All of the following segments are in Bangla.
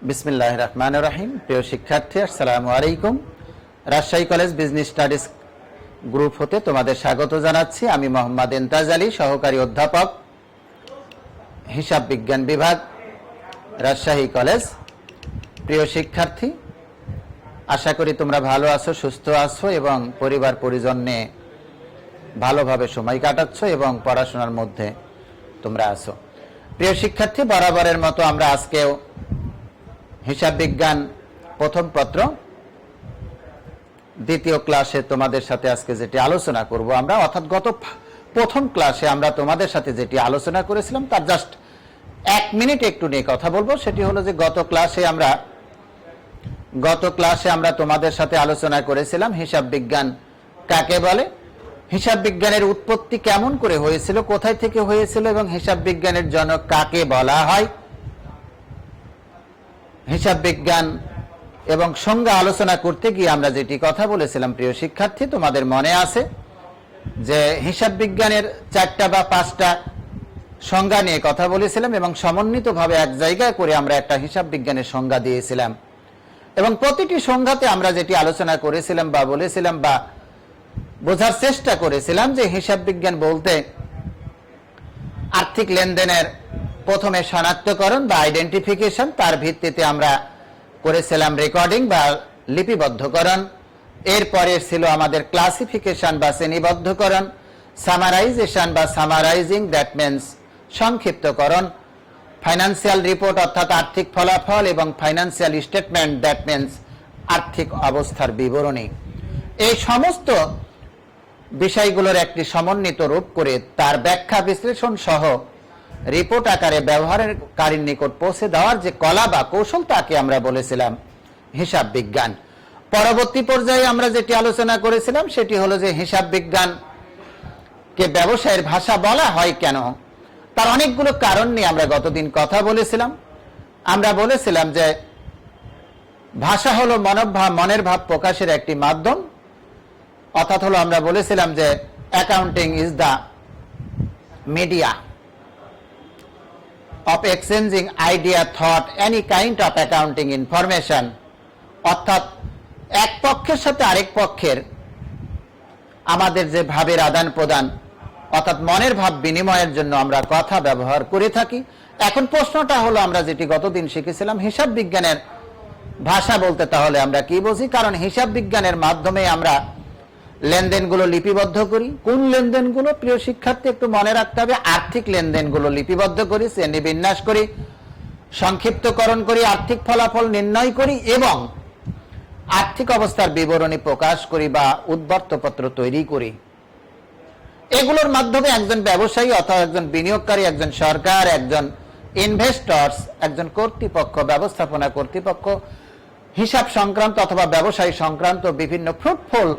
বিসমিল্লাহির রহমানির রহিম। প্রিয় শিক্ষার্থী, আসসালামু আলাইকুম। Rajshahi college business studies group হতে তোমাদের স্বাগত জানাচ্ছি। আমি মোহাম্মদ ইমতাজ আলী, সহকারী অধ্যাপক, হিসাব বিজ্ঞান বিভাগ, রাজশাহী কলেজ। প্রিয় শিক্ষার্থী, আশা করি তোমরা ভালো আছো, সুস্থ আছো এবং পরিবার পরিজন নিয়ে ভালোভাবে সময় কাটাচ্ছ এবং পড়াশোনার মধ্যে তোমরা আছো। প্রিয় শিক্ষার্থী, বরাবরের মতো আমরা আজকেও হিসাব বিজ্ঞান প্রথম পত্র দ্বিতীয় ক্লাসে তোমাদের সাথে আজকে যেটি আলোচনা করব আমরা, অর্থাৎ গত প্রথম ক্লাসে আমরা তোমাদের সাথে যেটি আলোচনা করেছিলাম তার জাস্ট 1 মিনিট একটু নিয়ে কথা বলবো। সেটি হলো যে গত ক্লাসে আমরা তোমাদের সাথে আলোচনা করেছিলাম হিসাব বিজ্ঞান কাকে বলে, হিসাব বিজ্ঞানের উৎপত্তি কেমন করে হয়েছিল, কোথায় থেকে হয়েছিল এবং হিসাব বিজ্ঞানের জনক কাকে বলা হয়। হিসাব বিজ্ঞান এবং সংজ্ঞা আলোচনা করতে গিয়ে আমরা যেটি কথা বলেছিলাম প্রিয় শিক্ষার্থী, তোমাদের মনে আছে যে হিসাব বিজ্ঞানের 4টা বা 5টা সংজ্ঞা নিয়ে কথা বলেছিলাম এবং সমন্বিতভাবে এক জায়গায় করে আমরা একটা হিসাব বিজ্ঞানের সংজ্ঞা দিয়েছিলাম এবং প্রতিটি সংজ্ঞাতে আমরা যেটি আলোচনা করেছিলাম বা বলেছিলাম বা বোঝার চেষ্টা করেছিলাম যে হিসাব বিজ্ঞান বলতে আর্থিক লেনদেনের প্রথমে শনাক্তকরণ বা আইডেন্টিফিকেশন, তার ভিত্তিতে আমরা করেছিলাম রেকর্ডিং বা লিপিবদ্ধকরণ, এরপরে ছিল আমাদের ক্লাসিফিকেশন বা শ্রেণীবদ্ধকরণ, সামারাইজেশন বা সামারাইজিং, দ্যাট মিন্স সংক্ষিপ্তকরণ, ফাইন্যান্সিয়াল রিপোর্ট অর্থাৎ আর্থিক ফলাফল এবং ফাইন্যান্সিয়াল স্টেটমেন্ট, দ্যাট মিন্স আর্থিক অবস্থার বিবরণী। এই সমস্ত বিষয়গুলোর একটি সমন্বিত রূপ করে তার ব্যাখ্যা বিশ্লেষণ সহ রিপোর্ট আকারে ব্যবহারকারীর নিকট পৌঁছে দেওয়ার যে কলা বা কৌশল, তাকে আমরা বলেছিলাম হিসাব বিজ্ঞান। পরবর্তী পর্যায়ে আমরা যেটি আলোচনা করেছিলাম সেটি হলো যে হিসাব বিজ্ঞানকে ব্যবসায়ের ভাষা বলা হয় কেন, তার অনেকগুলো কারণ নিয়ে আমরা গতদিন কথা বলেছিলাম। আমরা বলেছিলাম যে ভাষা হলো মনের ভাব প্রকাশের একটি মাধ্যম, অর্থাৎ হলো আমরা বলেছিলাম যে accounting is the media of exchanging idea, thought, any kind of accounting information, অর্থাৎ এক পক্ষের সাথে আরেক পক্ষের আমাদের যে ভাবের আদান প্রদান অর্থাৎ মনের ভাব বিনিময়ের জন্য আমরা কথা ব্যবহার করে থাকি। এখন প্রশ্নটা হলো আমরা যেটি গতদিন শিখেছিলাম হিসাব বিজ্ঞানের ভাষা বলতে তাহলে আমরা কি বুঝি, কারণ হিসাব বিজ্ঞানের মাধ্যমে আমরা লেনদেনগুলো লিপিবদ্ধ করি। কোন লেনদেনগুলো প্রিয় শিক্ষার্থী একটু মনে রাখতে হবে, আর্থিক লেনদেনগুলো লিপিবদ্ধ করি, শ্রেণীবিন্যাস করি, সংক্ষিপ্তকরণ করি, আর্থিক ফলাফল নির্ণয় করি এবং আর্থিক অবস্থার বিবরণী প্রকাশ করি বা উদ্বর্তপত্র তৈরি করি। এগুলোর মাধ্যমে একজন ব্যবসায়ী অথবা একজন বিনিয়োগকারী, একজন সরকার, একজন ইনভেস্টরস, একজন কর্তৃপক্ষ, ব্যবস্থাপনা কর্তৃপক্ষ হিসাব সংক্রান্ত অথবা ব্যবসায়ী সংক্রান্ত বিভিন্ন ফ্রুটফুল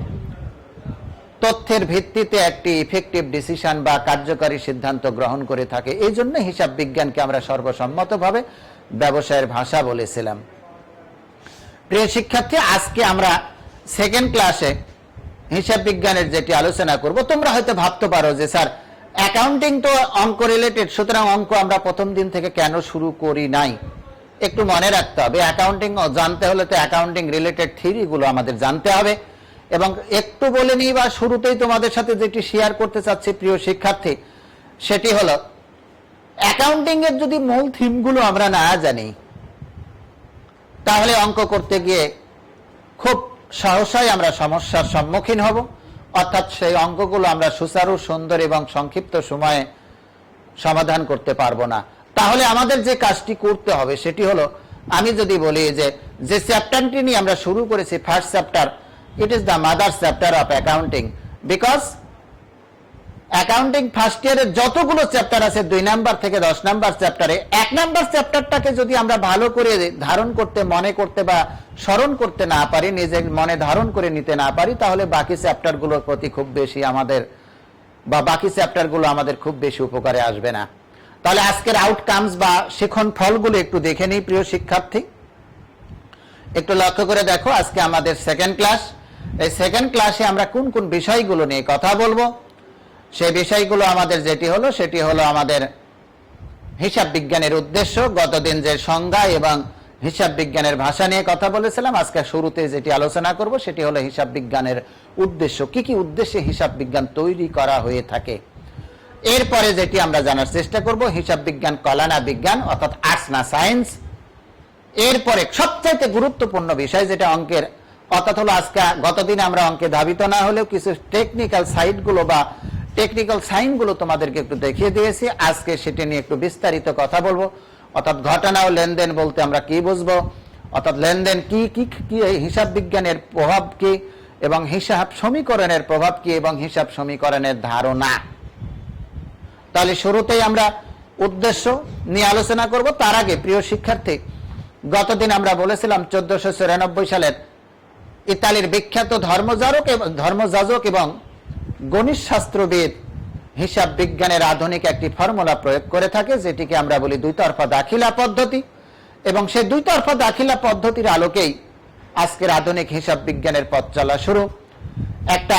তথ্যের ভিত্তিতে একটি ইফেক্টিভ ডিসিশন বা কার্যকারী সিদ্ধান্ত গ্রহণ করে থাকে। এই জন্য হিসাব বিজ্ঞানকে আমরা সর্বসম্মতভাবে ব্যবসায়ের ভাষা বলেছিলাম। প্রিয় শিক্ষার্থী, আজকে আমরা সেকেন্ড ক্লাসে হিসাব বিজ্ঞানের যেটি আলোচনা করব, তোমরা হয়তো ভাবতে পারো যে স্যার অ্যাকাউন্টিং তো অঙ্ক রিলেটেড, সুতরাং অঙ্ক আমরা প্রথম দিন থেকে কেন শুরু করি নাই। একটু মনে রাখতে হবে, অ্যাকাউন্টিং জানতে হলে তো অ্যাকাউন্টিং রিলেটেড থিওরিগুলো আমাদের জানতে হবে। এবং একটু বলে নিই বা শুরুতেই তোমাদের সাথে যেটি শেয়ার করতে চাচ্ছি প্রিয় শিক্ষার্থী, সেটি হলো অ্যাকাউন্টিং এর যদি মূল থিমগুলো আমরা না জানি তাহলে অঙ্ক করতে গিয়ে খুব সহসাই আমরা সমস্যার সম্মুখীন হব, অর্থাৎ সেই অঙ্কগুলো আমরা সুচারু, সুন্দর এবং সংক্ষিপ্ত সময়ে সমাধান করতে পারবো না। তাহলে আমাদের যে কাজটি করতে হবে সেটি হলো, আমি যদি বলি যে চ্যাপ্টারটি নিয়ে আমরা শুরু করেছি, first chapter, it is the mother chapter of accounting, because accounting first ইয়ারের যতগুলো চ্যাপ্টার আছে 2 নাম্বার থেকে 10 নাম্বার চ্যাপ্টারে 1 নাম্বার চ্যাপ্টারটাকে যদি আমরা ভালো করে ধারণ করতে, মনে করতে বা স্মরণ করতে না পারি, নিজের মনে ধারণ করে নিতে না পারি, তাহলে বাকি চ্যাপ্টারগুলোর প্রতি খুব বেশি আমাদের বা বাকি চ্যাপ্টারগুলো আমাদের খুব বেশি উপকারে আসবে না। তাহলে আজকের আউটকামস বা শিখন ফলগুলো একটু দেখে নিই প্রিয় শিক্ষার্থী। একটু লক্ষ্য করে দেখো, আজকে আমাদের সেকেন্ড ক্লাস। এই সেকেন্ড ক্লাসে আমরা কোন কোন বিষয়গুলো নিয়ে কথা বলবো, সেই বিষয়গুলো আমাদের সেটি হলো আমাদের হিসাব বিজ্ঞানের উদ্দেশ্য, গতদিন যে সংজ্ঞা এবং হিসাব বিজ্ঞানের ভাষা নিয়ে কথা বলেছিলাম। আজকে শুরুতে যেটি আলোচনা করব সেটি হলো হিসাব বিজ্ঞানের উদ্দেশ্য, কি কি উদ্দেশ্যে হিসাব বিজ্ঞান তৈরি করা হয়ে থাকে। এরপরে যেটি আমরা জানার চেষ্টা করব, হিসাব বিজ্ঞান কলা না বিজ্ঞান, অর্থাৎ আর্টস না সায়েন্স। এরপরে সবচাইতে গুরুত্বপূর্ণ বিষয় যেটা অঙ্কের, অর্থাৎ হলো আজকে গতদিন আমরা অঙ্কে ধাবিত না হলেও কিছু টেকনিক্যাল সাইডগুলো বা টেকনিক্যাল সাইনগুলো তোমাদেরকে একটু দেখিয়ে দিয়েছি। আজকে সেটি নিয়ে একটু বিস্তারিত কথা বলবো। অর্থাৎ ঘটনা ও লেনদেন বলতে আমরা কি বুঝবো, অর্থাৎ লেনদেন কি কি কি, হিসাব বিজ্ঞানের প্রভাব কি, এবং হিসাব সমীকরণের প্রভাব কি, এবং হিসাব সমীকরণের ধারণা। তাহলে শুরুতেই আমরা উদ্দেশ্য নিয়ে আলোচনা করব। তার আগে প্রিয় শিক্ষার্থী, গতদিন আমরা বলেছিলাম 1494 সালের ইতালির বিখ্যাত ধর্মযাজক এবং গণিত শাস্ত্রবিদ হিসাব বিজ্ঞানের আধুনিক একটি ফর্মুলা প্রয়োগ করে থাকে, যেটিকে আমরা বলি দুইতরফা দাখিলা পদ্ধতি। এবং সেই দুইতরফা দাখিলা পদ্ধতির আলোকেই আজকের আধুনিক হিসাব বিজ্ঞানের পথ চলা শুরু। একটা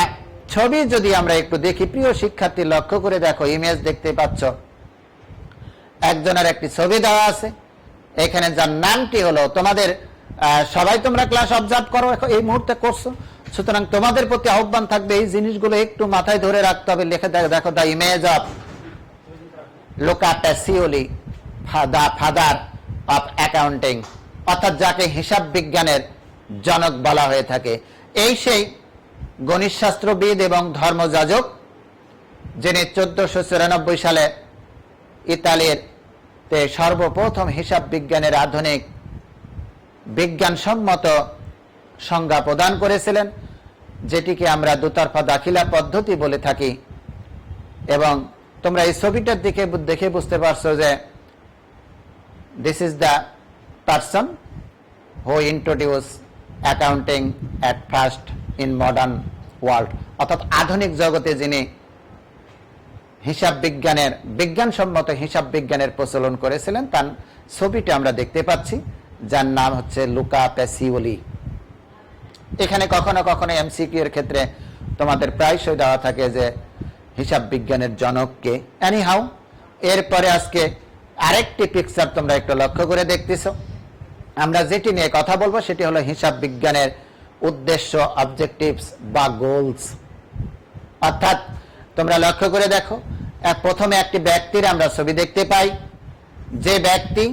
ছবি যদি আমরা একটু দেখি, প্রিয় শিক্ষার্থী লক্ষ্য করে দেখো, ইমেজ দেখতে পাচ্ছ, একজনের একটি ছবি দেওয়া আছে এখানে, যার নামটি হলো, তোমাদের সবাই তোমরা ক্লাস অবজার্ভ করো, এই মুহূর্তে করছো, সুতরাং তোমাদের প্রতি আহ্বান থাকবে এই জিনিসগুলো একটু মাথায় ধরে রাখতে হবে। লিখে দেখো, the image of Luca Pacioli, the father of accounting, অর্থাৎ যাকে হিসাব বিজ্ঞানের জনক বলা হয়ে থাকে। এই সেই গণিত শাস্ত্রবিদ এবং ধর্মযাজক যিনি 1494 সালে ইতালির সর্বপ্রথম হিসাব বিজ্ঞানের আধুনিক বিজ্ঞানসম্মত সংজ্ঞা প্রদান করেছিলেন, যেটিকে আমরা দুতরফা দাখিলা পদ্ধতি বলে থাকি। এবং তোমরা এই ছবিটার দিকে দেখে বুঝতে পারছো যে this is the person who introduce accounting at first in modern world, অর্থাৎ আধুনিক জগতে যিনি হিসাব বিজ্ঞানের বিজ্ঞানসম্মত হিসাব বিজ্ঞানের প্রচলন করেছিলেন, তার ছবিটা আমরা দেখতে পাচ্ছি, যার নাম হচ্ছে লুকা প্যাসিওলি। এখানে কখনো কখনো এমসিকিউ এর ক্ষেত্রে তোমাদের প্রায়শই দেওয়া থাকে যে হিসাব বিজ্ঞানের জনককে। এনিহাউ, এরপরে আজকে আরেকটি পিকচার তোমরা একটু লক্ষ্য করে দেখতেছো। আমরা যেটি নিয়ে কথা বলবো সেটি হলো হিসাব বিজ্ঞানের উদ্দেশ্য, অবজেক্টিভস বা গোলস। অর্থাৎ তোমরা লক্ষ্য করে দেখো, প্রথমে একটি ব্যক্তির আমরা ছবি দেখতে পাই, যে ব্যক্তি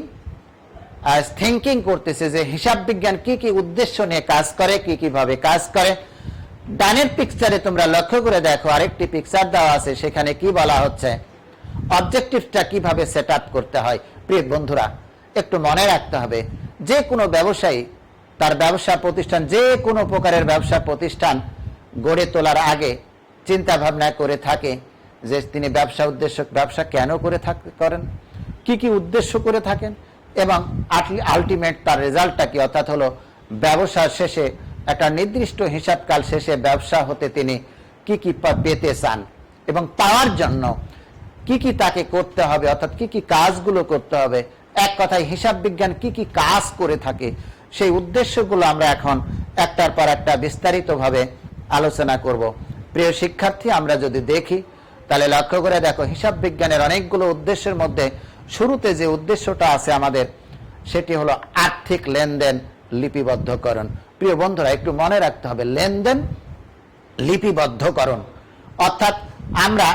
থিঙ্কিং করতেছে যে হিসাব বিজ্ঞান কি কি উদ্দেশ্য নিয়ে কাজ করে, কি কিভাবে কাজ করে। ডানের পিকচারে তোমরা লক্ষ্য করে দেখো, আরেকটি পিকচার দেওয়া আছে, সেখানে কি বলা হচ্ছে, অবজেক্টিভটা কিভাবে সেট আপ করতে হয়। প্রিয় বন্ধুরা, একটু মনে রাখতে হবে, যে কোনো ব্যবসায়ী তার ব্যবসা প্রতিষ্ঠান, যে কোনো প্রকারের ব্যবসা প্রতিষ্ঠান গড়ে তোলার আগে চিন্তা ভাবনা করে থাকে যে তিনি ব্যবসা কেন করেন, কি কি উদ্দেশ্য করে থাকেন, এবং আলটিমেট তার রেজাল্টটা কি, অর্থাৎ হলো ব্যবসার শেষে একটা নির্দিষ্ট হিসাবকাল শেষে ব্যবসা হতে তিনি কি কি পেতে চান, এবং পাওয়ার জন্য কি কি তাকে করতে হবে, অর্থাৎ কি কি কাজগুলো করতে হবে। এক কথায় হিসাব বিজ্ঞান কি কি কাজ করে থাকে, সেই উদ্দেশ্যগুলো আমরা এখন একটার পর একটা বিস্তারিতভাবে আলোচনা করব। প্রিয় শিক্ষার্থী, আমরা যদি দেখি তাহলে লক্ষ্য করে দেখো, হিসাব বিজ্ঞানের অনেকগুলো উদ্দেশ্যের মধ্যে শুরুতে যে উদ্দেশ্যটা আছে আমাদের, সেটি হলো আর্থিক লেনদেন লিপিবদ্ধকরণ। প্রিয় বন্ধুরা, একটু মনে রাখতে হবে, লেনদেন লিপিবদ্ধকরণ, অর্থাৎ আমরা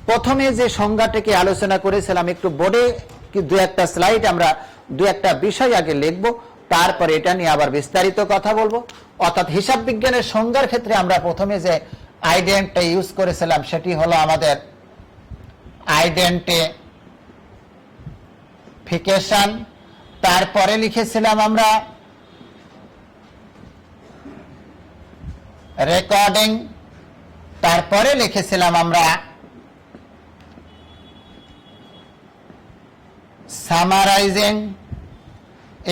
প্রথমে যে সংজ্ঞাটিকে আলোচনা করেছিলাম, একটু বোর্ডে কি দু একটা স্লাইড আমরা দু একটা বিষয় আগে লিখবো, তারপরে এটা নিয়ে আবার বিস্তারিত কথা বলবো। অর্থাৎ হিসাব বিজ্ঞানের সংজ্ঞার ক্ষেত্রে আমরা প্রথমে যে আইডেন্টিটি ইউজ করেছিলাম সেটি হলো আমাদের আইডেন্টিফিকেশন, তারপরে লিখেছিলাম আমরা রেকর্ডিং, তারপরে লিখেছিলাম আমরা সামারাইজিং,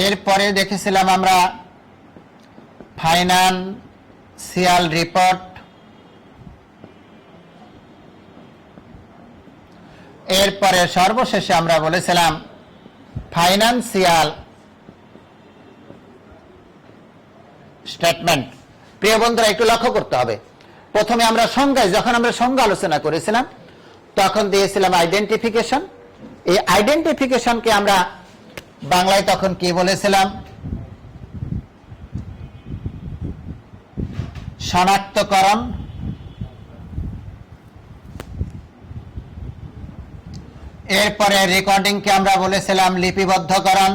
এরপরে দেখেছিলাম আমরা ফাইনান্সিয়াল রিপোর্ট, এরপরে সর্বশেষে আমরা বলেছিলাম ফাইনান্সিয়াল স্টেটমেন্ট। প্রিয় বন্ধুরা, একটু লক্ষ্য করতে হবে, প্রথমে আমরা যখন আমরা সংজ্ঞা আলোচনা করেছিলাম তখন দিয়েছিলাম আইডেন্টিফিকেশন। এই আইডেন্টিফিকেশনকে আমরা বাংলায় তখন কি বলেছিলাম, শনাক্তকরণ, এরপরে রেকর্ডিংকে আমরা বলেছিলাম লিপিবদ্ধকরণ,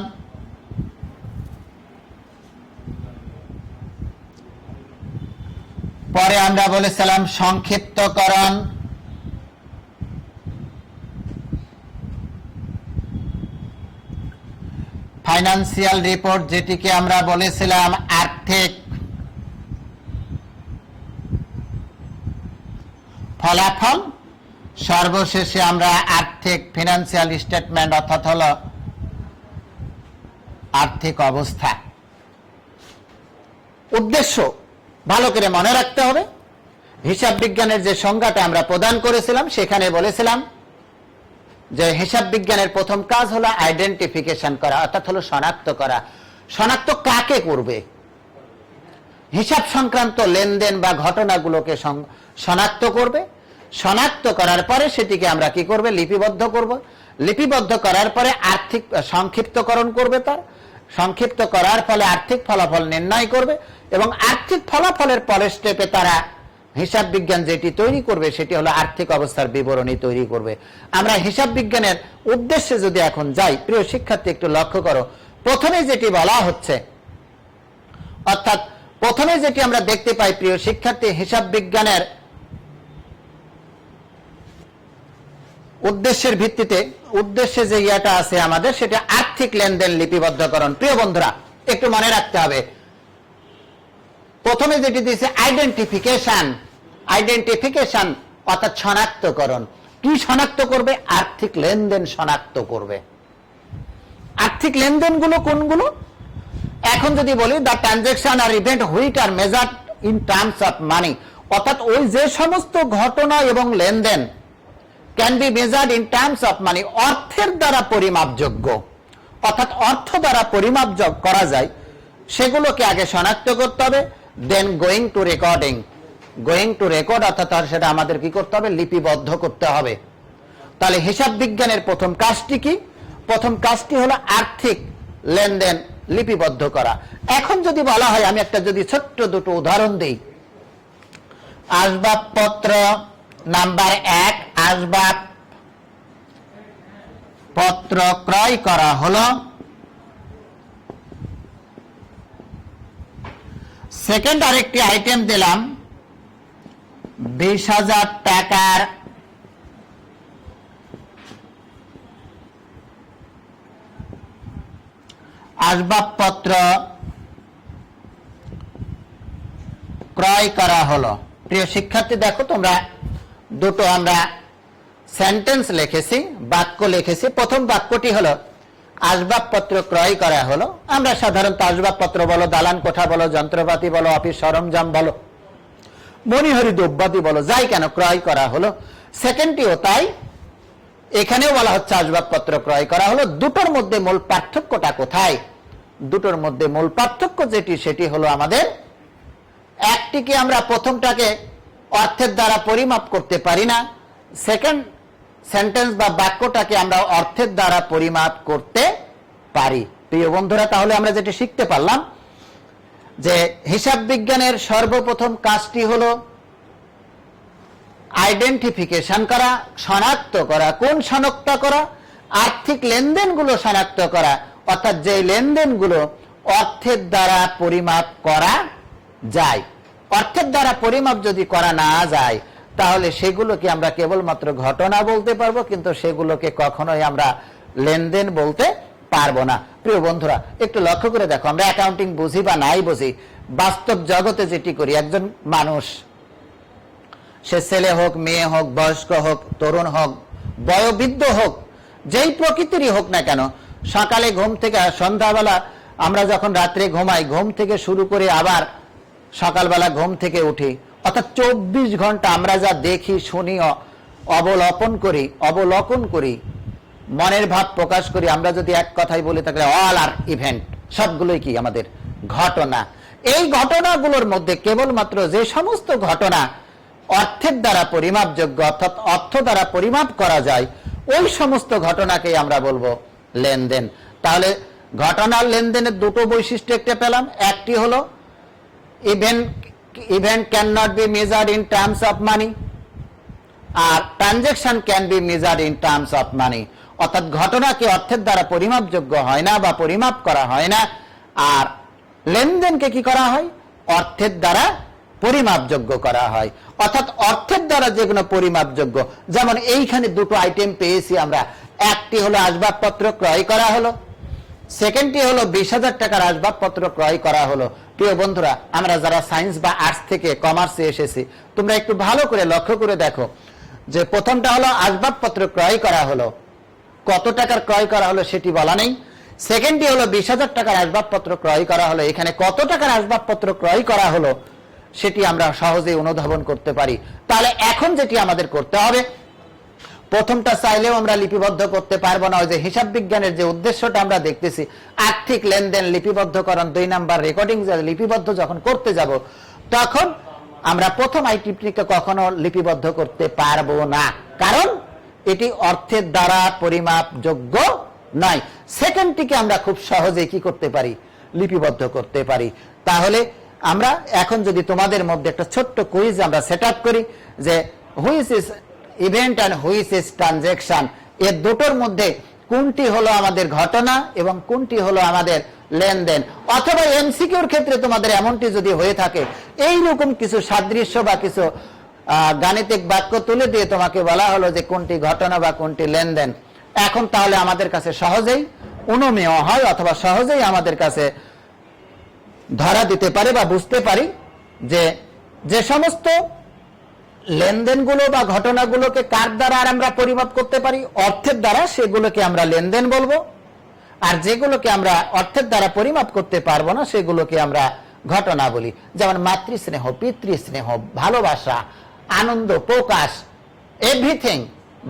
পরে আমরা বলেছিলাম সংক্ষিপ্তকরণ, ফাইন্যান্সিয়াল রিপোর্ট যেটিকে আমরা বলেছিলাম আর্থিক ফলাফল, সর্বশেষে আমরা আর্থিক ফিনান্সিয়াল স্টেটমেন্ট অর্থাৎ হলো আর্থিক অবস্থা। উদ্দেশ্য ভালো করে মনে রাখতে হবে। হিসাব বিজ্ঞানের যে সংজ্ঞাটা আমরা প্রদান করেছিলাম সেখানে বলেছিলাম যে হিসাব বিজ্ঞানের প্রথম কাজ হলো আইডেন্টিফিকেশন করা, অর্থাৎ হলো শনাক্ত করা। শনাক্ত কাকে করবে? হিসাব সংক্রান্ত লেনদেন বা ঘটনাগুলোকে শনাক্ত করবে। শনাক্ত করার পরে সেটিকে আমরা কি করবে? লিপিবদ্ধ করব। লিপিবদ্ধ করার পরে আর্থিক সংক্ষিপ্তকরণ করবে, তার সংক্ষিপ্ত করার ফলে আর্থিক ফলাফল নির্ণয় করবে এবং আর্থিক ফলাফলের পরের স্টেপে তারা হিসাব বিজ্ঞান যেটি তৈরি করবে সেটি হলো আর্থিক অবস্থার বিবরণী তৈরি করবে। আমরা হিসাব বিজ্ঞানের উদ্দেশ্যে যদি এখন যাই, প্রিয় শিক্ষার্থী একটু লক্ষ্য করো, প্রথমে যেটি বলা হচ্ছে, অর্থাৎ প্রথমে যেটি আমরা দেখতে পাই প্রিয় শিক্ষার্থী, হিসাব বিজ্ঞানের উদ্দেশ্যের ভিত্তিতে উদ্দেশ্যে যে ইয়াটা আছে আমাদের, সেটা আর্থিক লেনদেন লিপিবদ্ধকরণ। প্রিয় বন্ধুরা একটু মনে রাখতে হবে, প্রথমে যেটি দিয়েছে আইডেন্টিফিকেশন, আইডেন্টিফিকেশন অর্থাৎ শনাক্তকরণ। কি শনাক্ত করবে? আর্থিক লেনদেন শনাক্ত করবে। আর্থিক লেনদেনগুলো কোনগুলো? এখন যদি বলি দ্য ট্রানজাকশন আর event which are measured in terms of money, অর্থাৎ ওই যে সমস্ত ঘটনা এবং লেনদেন can be measured in terms of money, অর্থের দ্বারা পরিমাপযোগ্য, অর্থাৎ অর্থ দ্বারা পরিমাপ করা যায়, সেগুলোকে আগে শনাক্ত করতে হবে। Then going to recording, going to record অর্থাৎ সেটা আমাদের কি করতে হবে? লিপিবদ্ধ করতে হবে। তাহলে হিসাব বিজ্ঞানের প্রথম কাজটি কি? প্রথম কাজটি হলো আর্থিক লেনদেন লিপিবদ্ধ করা। এখন যদি বলা হয়, আমি একটা যদি ছোট্ট দুটো উদাহরণ দিই, আসবাবপত্র নাম্বার 1, আসবাবপত্র ক্রয় করা হলো, সেকেন্ড আরেকটি আইটেম দিলাম 20,000 টাকার আসবাবপত্র ক্রয় করা হলো। প্রিয় শিক্ষার্থী দেখো, তোমরা দুটো আমরা সেন্টেন্স লিখেছি, বাক্য লিখেছি। প্রথম বাক্যটি হলো আসবাবপত্র ক্রয় করা হলো। আমরা সাধারণত আসবাবপত্র বলো, দালান কোঠা বলো, যন্ত্রপাতি বলো, অফিস সরঞ্জাম বলো, মণিহারি দ্রব্যাদি বলো, যাই কেন ক্রয় করা হলো। সেকেন্ডটিও তাই, এখানেও বলা হচ্ছে আসবাবপত্র ক্রয় করা হলো। দুটোর মধ্যে মূল পার্থক্যটা কোথায়? দুটোর মধ্যে মূল পার্থক্য যেটি, সেটি হলো আমাদের একটিকে আমরা প্রথমটাকে অর্থের দ্বারা পরিমাপ করতে পারি না, সেকেন্ড সেন্টেন্স বা বাক্যটাকে আমরা অর্থের দ্বারা পরিমাপ করতে পারি। প্রিয় বন্ধুরা, তাহলে আমরা যেটি শিখতে পারলাম যে হিসাব বিজ্ঞানের সর্বপ্রথম কাজটি হলো আইডেন্টিফিকেশন করা, শনাক্ত করা। কোন শনাক্ত করা? আর্থিক লেনদেনগুলো শনাক্ত করা, অর্থাৎ যে লেনদেনগুলো অর্থের দ্বারা পরিমাপ করা যায়। অর্থের দ্বারা পরিমাপ যদি করা না যায়, তাহলে সেগুলোকে আমরা কেবলমাত্র ঘটনা বলতে পারবো, কিন্তু সেগুলোকে কখনোই আমরা লেনদেন বলতে পারবো না। প্রিয় বন্ধুরা একটু লক্ষ্য করে দেখো, আমরা অ্যাকাউন্টিং বুঝি বা নাই বুঝি, বাস্তব জগতে যেটি করি, একজন মানুষ, সে ছেলে হোক, মেয়ে হোক, বয়স্ক হোক, তরুণ হোক, বয়োবৃদ্ধ হোক, যেই প্রকৃতিরই হোক না কেন, সকালে ঘুম থেকে সন্ধ্যাবেলা আমরা যখন রাত্রে ঘুমাই, ঘুম থেকে শুরু করে আবার সকালবেলা ঘুম থেকে উঠি, অর্থাৎ 24 ঘন্টা আমরা যা দেখি, শুনি, অবলোকন করি, মনের ভাব প্রকাশ করি, আমরা যদি এক কথাই বলি তাহলে অল আর ইভেন্ট, সবগুলোই কি আমাদের ঘটনা। এই ঘটনাগুলোর মধ্যে কেবলমাত্র যে সমস্ত ঘটনা অর্থের দ্বারা পরিমাপযোগ্য, অর্থাৎ অর্থ দ্বারা পরিমাপ করা যায়, ওই সমস্ত ঘটনাকে আমরা বলবো লেনদেন। তাহলে ঘটনার লেনদেনের দুটো বৈশিষ্ট্য একটা পেলাম, একটি হলো event event cannot be measured in terms of money আর transaction can be measured in terms of money, অর্থাৎ ঘটনাকে অর্থের দ্বারা পরিমাপযোগ্য হয় না বা পরিমাপ করা হয় না, আর লেনদেনকে কি করা হয়, অর্থের দ্বারা পরিমাপযোগ্য করা হয়। অর্থাৎ অর্থের দ্বারা যেগুলো পরিমাপযোগ্য, যেমন এইখানে দুটো আইটেম পেয়েছি আমরা, একটি হলো আসবাবপত্র ক্রয় করা হলো, সেকেন্ডটি হলো 20,000 টাকার আসবাবপত্র ক্রয় করা হলো। প্রিয় বন্ধুরা, আমরা যারা সায়েন্স বা আর্টস থেকে কমার্সে এসেছি, তোমরা একটু ভালো করে লক্ষ্য করে দেখো যে প্রথমটা হলো আসবাবপত্র ক্রয় করা হলো, কত টাকার ক্রয় করা হলো সেটি বলা নেই। সেকেন্ডটি হলো 20,000 টাকার আসবাবপত্র ক্রয় করা হলো, এখানে কত টাকার আসবাবপত্র ক্রয় করা হলো সেটি আমরা সহজেই অনুধাবন করতে পারি। তাহলে এখন যেটি আমাদের করতে হবে, প্রথমটা চাইলেও আমরা লিপিবদ্ধ করতে পারবো না, ওই যে হিসাব বিজ্ঞানের যে উদ্দেশ্যটা আমরা দেখতেছি, আর্থিক লেনদেন লিপিবদ্ধকরণ 2 নাম্বার রেকর্ডিং লিপিবদ্ধ যখন করতে যাব, তখন আমরা প্রথম আইটেমটিকে কখনো লিপিবদ্ধ করতে পারবো না, কারণ এটি অর্থের দ্বারা পরিমাপযোগ্য নয়। সেকেন্ডটিকে আমরা খুব সহজেই কি করতে পারি, লিপিবদ্ধ করতে পারি। তাহলে আমরা এখন যদি তোমাদের মধ্যে একটা ছোট্ট কুইজ আমরা সেট আপ করি যে which is event and which is transaction, এর দুটোর মধ্যে কোনটি হলো আমাদের ঘটনা এবং কোনটি হলো আমাদের লেনদেন। অথবা এমসিকিউর ক্ষেত্রে তোমাদের এমনটি যদি হয়ে থাকে, এইরকম কিছু সাদৃশ্য বা কিছু গাণিতিক বাক্য তুলে দিয়ে তোমাকে বলা হলো যে কোনটি ঘটনা বা কোনটি লেনদেন, এখন তাহলে আমাদের কাছে সহজেই অনুমেয় হয়, অথবা সহজেই আমাদের কাছে ধরা দিতে পারে বা বুঝতে পারি যে যে সমস্ত লেনদেনগুলো বা ঘটনাগুলোকে কার দ্বারা আমরা পরিমাপ করতে পারি, অর্থের দ্বারা, সেগুলোকে আমরা লেনদেন বলবো, আর যেগুলোকে আমরা অর্থের দ্বারা পরিমাপ করতে পারবো না সেগুলোকে আমরা ঘটনা বলি। যেমন মাতৃস্নেহ, পিতৃস্নেহ, ভালোবাসা, আনন্দ প্রকাশ, everything